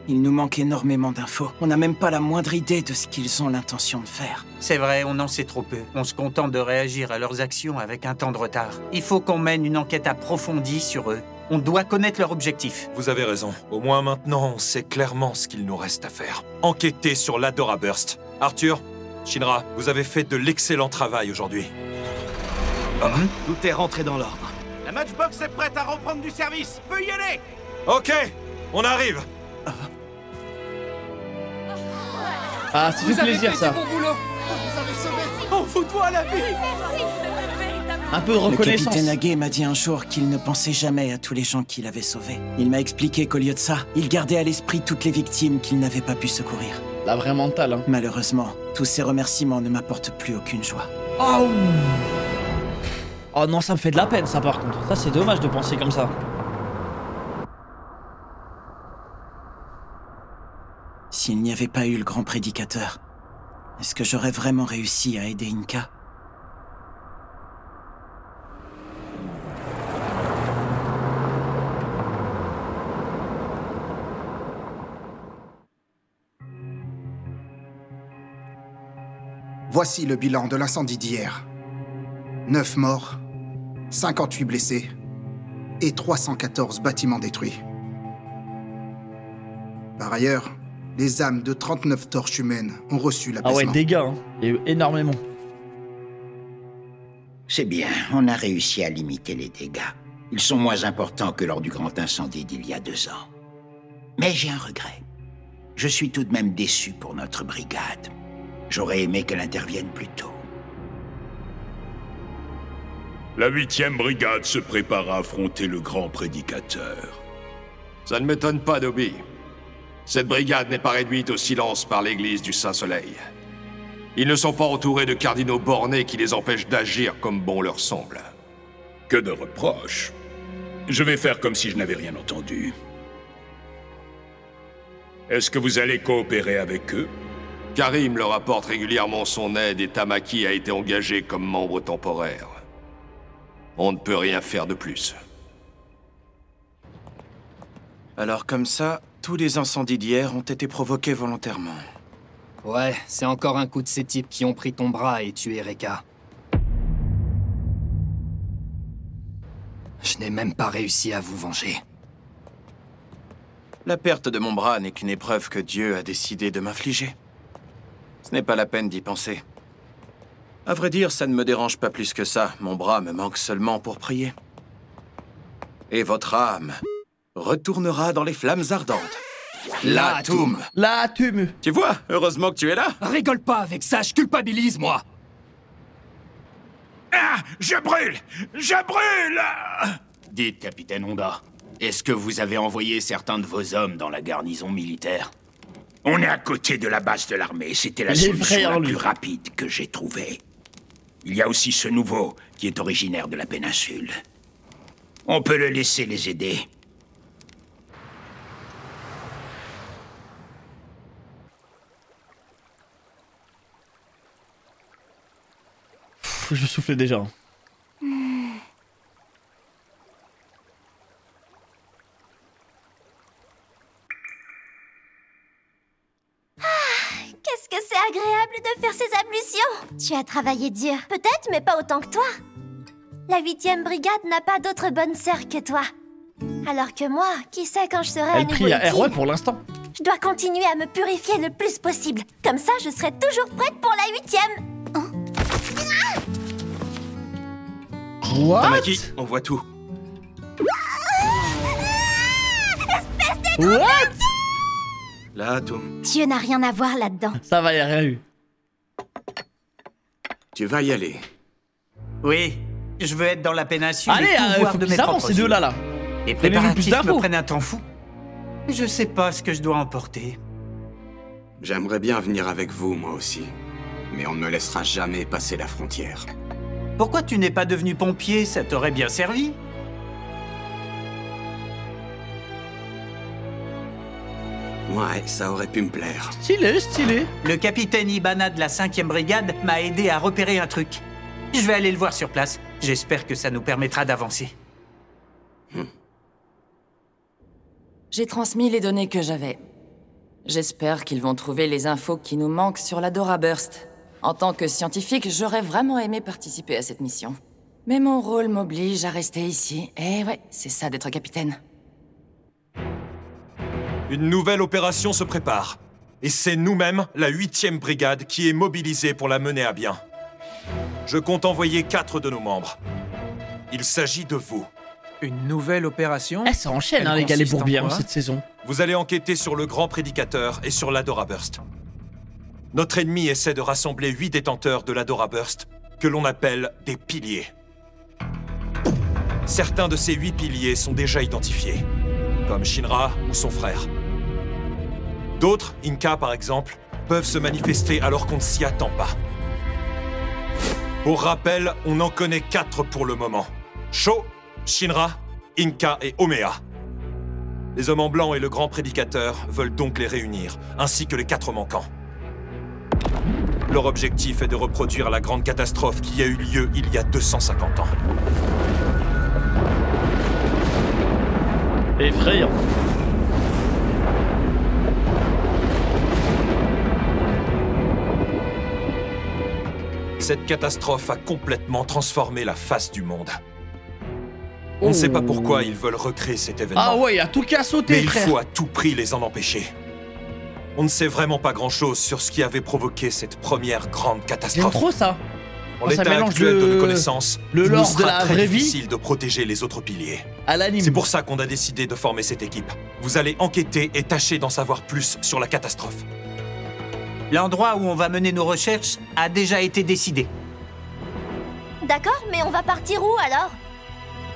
Il nous manque énormément d'infos. On n'a même pas la moindre idée de ce qu'ils ont l'intention de faire. C'est vrai, on en sait trop peu. On se contente de réagir à leurs actions avec un temps de retard. Il faut qu'on mène une enquête approfondie sur eux. On doit connaître leur objectif. Vous avez raison. Au moins maintenant, on sait clairement ce qu'il nous reste à faire. Enquêter sur l'Adora Burst. Arthur, Shinra, vous avez fait de l'excellent travail aujourd'hui. Tout est rentré dans l'ordre. La Matchbox est prête à reprendre du service. Peux y aller! Ok, on arrive. Ah, ça fait plaisir, ça. Bon boulot. Vous avez sauvé. On vous doit la vie. Un peu de reconnaissance. Le capitaine Hage m'a dit un jour qu'il ne pensait jamais à tous les gens qu'il avait sauvés. Il m'a expliqué qu'au lieu de ça, il gardait à l'esprit toutes les victimes qu'il n'avait pas pu secourir. La vraie mentale, hein. Malheureusement, tous ces remerciements ne m'apportent plus aucune joie. Oh. Oh non, ça me fait de la peine, ça, par contre. Ça, c'est dommage de penser comme ça. S'il n'y avait pas eu le grand prédicateur, est-ce que j'aurais vraiment réussi à aider Inca? Voici le bilan de l'incendie d'hier. 9 morts, 58 blessés et 314 bâtiments détruits. Par ailleurs, les âmes de 39 torches humaines ont reçu l'apaisement. Ah ouais, dégâts, hein. Il y a eu énormément. C'est bien, on a réussi à limiter les dégâts. Ils sont moins importants que lors du grand incendie d'il y a 2 ans. Mais j'ai un regret. Je suis tout de même déçu pour notre brigade. J'aurais aimé qu'elle intervienne plus tôt. La 8e brigade se prépare à affronter le grand prédicateur. Ça ne m'étonne pas, Dobby. Cette brigade n'est pas réduite au silence par l'église du Saint-Soleil. Ils ne sont pas entourés de cardinaux bornés qui les empêchent d'agir comme bon leur semble. Que de reproches. Je vais faire comme si je n'avais rien entendu. Est-ce que vous allez coopérer avec eux? Karim leur apporte régulièrement son aide et Tamaki a été engagé comme membre temporaire. On ne peut rien faire de plus. Alors comme ça, tous les incendies d'hier ont été provoqués volontairement. Ouais, c'est encore un coup de ces types qui ont pris ton bras et tué Rekka. Je n'ai même pas réussi à vous venger. La perte de mon bras n'est qu'une épreuve que Dieu a décidé de m'infliger. Ce n'est pas la peine d'y penser. À vrai dire, ça ne me dérange pas plus que ça. Mon bras me manque seulement pour prier. Et votre âme retournera dans les flammes ardentes. L'Atoum. L'Atoum. Tu vois, heureusement que tu es là. Rigole pas avec ça, je culpabilise, moi. Ah, je brûle! Je brûle! Dites, capitaine Honda, est-ce que vous avez envoyé certains de vos hommes dans la garnison militaire? On est à côté de la base de l'armée, c'était la solution la plus rapide que j'ai trouvée. Il y a aussi ce nouveau qui est originaire de la péninsule. On peut le laisser les aider. Je soufflais déjà. Est-ce que c'est agréable de faire ces ablutions? Tu as travaillé dur. Peut-être, mais pas autant que toi. La 8e brigade n'a pas d'autre bonne sœur que toi. Alors que moi, qui sait quand je serai à Elle nouveau prie à utile? ROI pour l'instant. Je dois continuer à me purifier le plus possible. Comme ça, je serai toujours prête pour la 8e. What? Tamaki, on voit tout. Espèce de What? Là, Toum. Dieu n'a rien à voir là-dedans. Ça va, y'a rien eu. Tu vas y aller. Oui, je veux être dans la péninsule. Allez, et tout voir faut de qu'ils mes avancent propres ces deux-là, yeux. là. Les Donnez-nous plus préparatifs d'infos. me prennent un temps fou. Je sais pas ce que je dois emporter. J'aimerais bien venir avec vous, moi aussi. Mais on ne me laissera jamais passer la frontière. Pourquoi tu n'es pas devenu pompier? Ça t'aurait bien servi. Ouais, ça aurait pu me plaire. Stylé, stylé. Le capitaine Ibana de la 5e brigade m'a aidé à repérer un truc. Je vais aller le voir sur place. J'espère que ça nous permettra d'avancer. J'ai transmis les données que j'avais. J'espère qu'ils vont trouver les infos qui nous manquent sur la Dora Burst. En tant que scientifique, j'aurais vraiment aimé participer à cette mission. Mais mon rôle m'oblige à rester ici. Et ouais, c'est ça d'être capitaine. Une nouvelle opération se prépare. Et c'est nous-mêmes, la 8e brigade, qui est mobilisée pour la mener à bien. Je compte envoyer 4 de nos membres. Il s'agit de vous. Une nouvelle opération? Eh, ça enchaîne, hein, les gars, les bourbiers, cette saison. Vous allez enquêter sur le Grand Prédicateur et sur l'Adora Burst. Notre ennemi essaie de rassembler 8 détenteurs de l'Adora Burst, que l'on appelle des piliers. Certains de ces 8 piliers sont déjà identifiés, comme Shinra ou son frère. D'autres, Inca par exemple, peuvent se manifester alors qu'on ne s'y attend pas. Pour rappel, on en connaît 4 pour le moment. Sho, Shinra, Inca et Omea. Les hommes en blanc et le Grand Prédicateur veulent donc les réunir, ainsi que les 4 manquants. Leur objectif est de reproduire la grande catastrophe qui a eu lieu il y a 250 ans. Effrayant. Cette catastrophe a complètement transformé la face du monde. On ne sait pas pourquoi ils veulent recréer cet événement. Ah ouais, il y a tout qu'à sauter, mais frère. il faut à tout prix les en empêcher. On ne sait vraiment pas grand-chose sur ce qui avait provoqué cette première grande catastrophe. J'aime trop ça. En l'état actuel de nos connaissances, le il nous lore de sera la très vraie vie difficile de protéger les autres piliers. à l'anime. C'est pour ça qu'on a décidé de former cette équipe. Vous allez enquêter et tâcher d'en savoir plus sur la catastrophe. L'endroit où on va mener nos recherches a déjà été décidé. D'accord, mais on va partir où alors?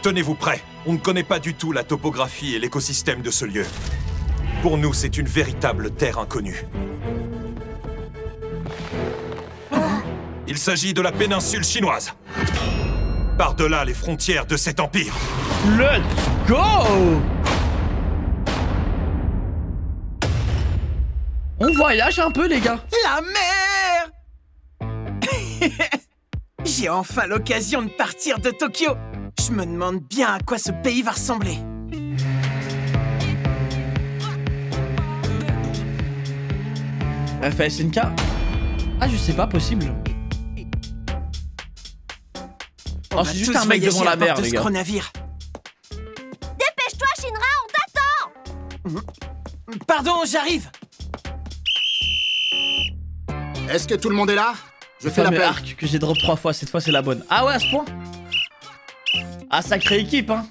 Tenez-vous prêts, on ne connaît pas du tout la topographie et l'écosystème de ce lieu. Pour nous, c'est une véritable terre inconnue. Il s'agit de la péninsule chinoise. Par-delà les frontières de cet empire. Let's go! On voyage un peu, les gars. La mer! J'ai enfin l'occasion de partir de Tokyo. Je me demande bien à quoi ce pays va ressembler. FSNK? Ah, je sais pas, possible. Oh, c'est juste un mec devant la mer, les gars. Navire. Dépêche-toi, Shinra, on t'attend! Pardon, j'arrive. Est-ce que tout le monde est là? Je Le fais fameux l'appel. arc que j'ai drop 3 fois, cette fois c'est la bonne. Ah ouais, à ce point? Ah, sacrée équipe, hein.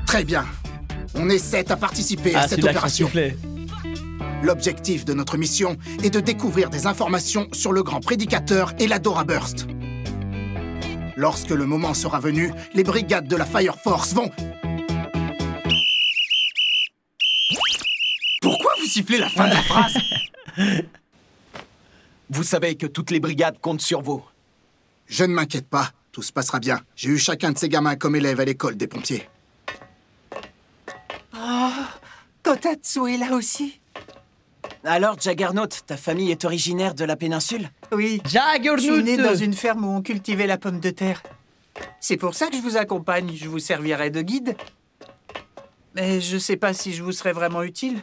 Très bien. On est 7 à participer à cette celui-là qui opération. sifflait. L'objectif de notre mission est de découvrir des informations sur le Grand Prédicateur et la Dora Burst. Lorsque le moment sera venu, les brigades de la Fire Force vont... Pourquoi vous sifflez la fin de la phrase? Vous savez que toutes les brigades comptent sur vous. Je ne m'inquiète pas, tout se passera bien. J'ai eu chacun de ces gamins comme élève à l'école des pompiers. Oh, Kotatsu est là aussi. Alors, Juggernaut, ta famille est originaire de la péninsule? Oui. Juggernaut. Je suis né dans une ferme où on cultivait la pomme de terre. C'est pour ça que je vous accompagne. Je vous servirai de guide. Mais je sais pas si je vous serai vraiment utile.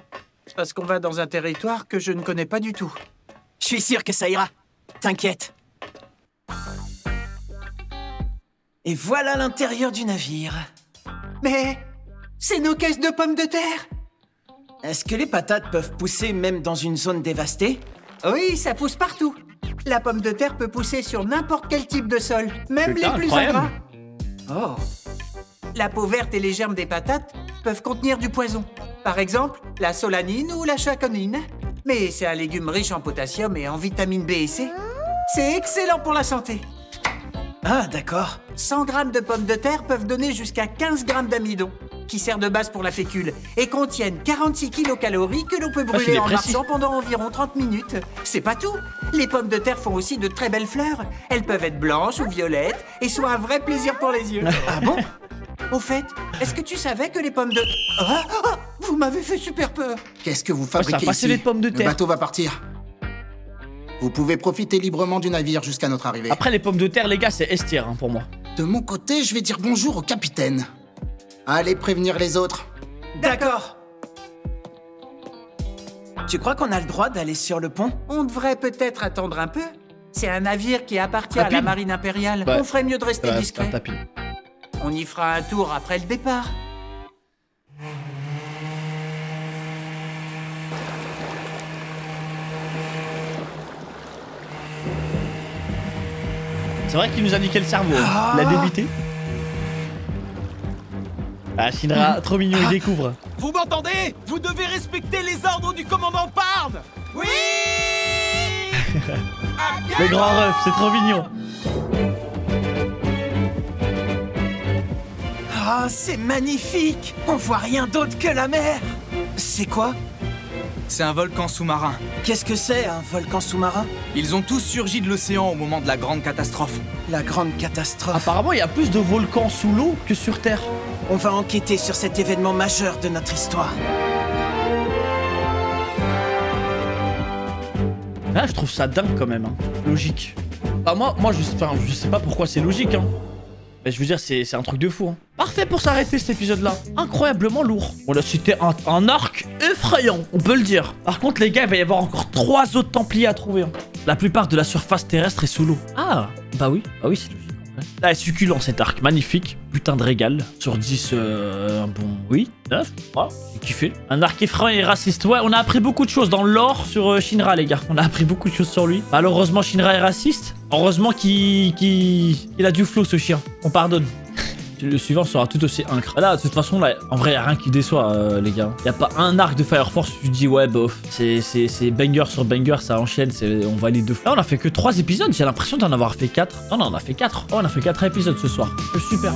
parce qu'on va dans un territoire que je ne connais pas du tout. Je suis sûr que ça ira. T'inquiète. Et voilà l'intérieur du navire. Mais c'est nos caisses de pommes de terre. Est-ce que les patates peuvent pousser même dans une zone dévastée? Oui, ça pousse partout. La pomme de terre peut pousser sur n'importe quel type de sol, même Putain, les plus incroyable. ingrats. Oh. La peau verte et les germes des patates peuvent contenir du poison. Par exemple, la solanine ou la chaconine. Mais c'est un légume riche en potassium et en vitamine B et C. C'est excellent pour la santé. Ah, d'accord. 100 grammes de pommes de terre peuvent donner jusqu'à 15 grammes d'amidon, qui sert de base pour la fécule, et contiennent 46 kilocalories que l'on peut brûler en marchant pendant environ 30 minutes. C'est pas tout. Les pommes de terre font aussi de très belles fleurs. Elles peuvent être blanches ou violettes, et sont un vrai plaisir pour les yeux. Ah bon? Au fait, est-ce que tu savais que les pommes de... Ah, ah, vous m'avez fait super peur. Qu'est-ce que vous fabriquez ici? les pommes de terre. Le bateau va partir. Vous pouvez profiter librement du navire jusqu'à notre arrivée. Après, les pommes de terre, les gars, c'est S tier hein, pour moi. De mon côté, je vais dire bonjour au capitaine. Allez prévenir les autres. D'accord. Tu crois qu'on a le droit d'aller sur le pont? On devrait peut-être attendre un peu. C'est un navire qui appartient à la marine impériale. Ouais. On ferait mieux de rester discret. Un tapis. On y fera un tour après le départ. C'est vrai qu'il nous a niqué le cerveau. Hein. Il a débité. Ah, Shinra, trop mignon, il découvre. Vous m'entendez? Vous devez respecter les ordres du commandant Parn. Oui. Le grand ref, c'est trop mignon. Ah, c'est magnifique! On voit rien d'autre que la mer! C'est quoi? C'est un volcan sous-marin. Qu'est-ce que c'est, un volcan sous-marin? Ils ont tous surgi de l'océan au moment de la grande catastrophe. La grande catastrophe? Apparemment, il y a plus de volcans sous l'eau que sur Terre. On va enquêter sur cet événement majeur de notre histoire. Là, je trouve ça dingue quand même. Hein. Logique. Bah, moi je sais pas pourquoi c'est logique. Hein. Mais je veux dire, c'est un truc de fou. Hein. Parfait pour s'arrêter cet épisode-là. Incroyablement lourd. On a cité un arc effrayant, on peut le dire. Par contre, les gars, il va y avoir encore 3 autres Templiers à trouver. Hein. La plupart de la surface terrestre est sous l'eau. Ah, bah oui, c'est logique. Là, succulent cet arc, magnifique. Putain de régal. Sur 10, un bon 8, 9, voilà, j'ai kiffé. Un arc effrayant et raciste. Ouais, on a appris beaucoup de choses dans le lore sur Shinra, les gars. On a appris beaucoup de choses sur lui. Malheureusement, Shinra est raciste. Heureusement qu'il a du flow, ce chien. On pardonne. Le suivant sera tout aussi incre. Là, de toute façon, là, en vrai, y a rien qui déçoit, les gars. Y a pas un arc de Fire Force où tu dis, ouais, bof. C'est banger sur banger, ça enchaîne, on valide de fou. Là, on a fait que 3 épisodes. J'ai l'impression d'en avoir fait 4. Non, on a fait 4. Oh, on a fait 4 épisodes ce soir. Super.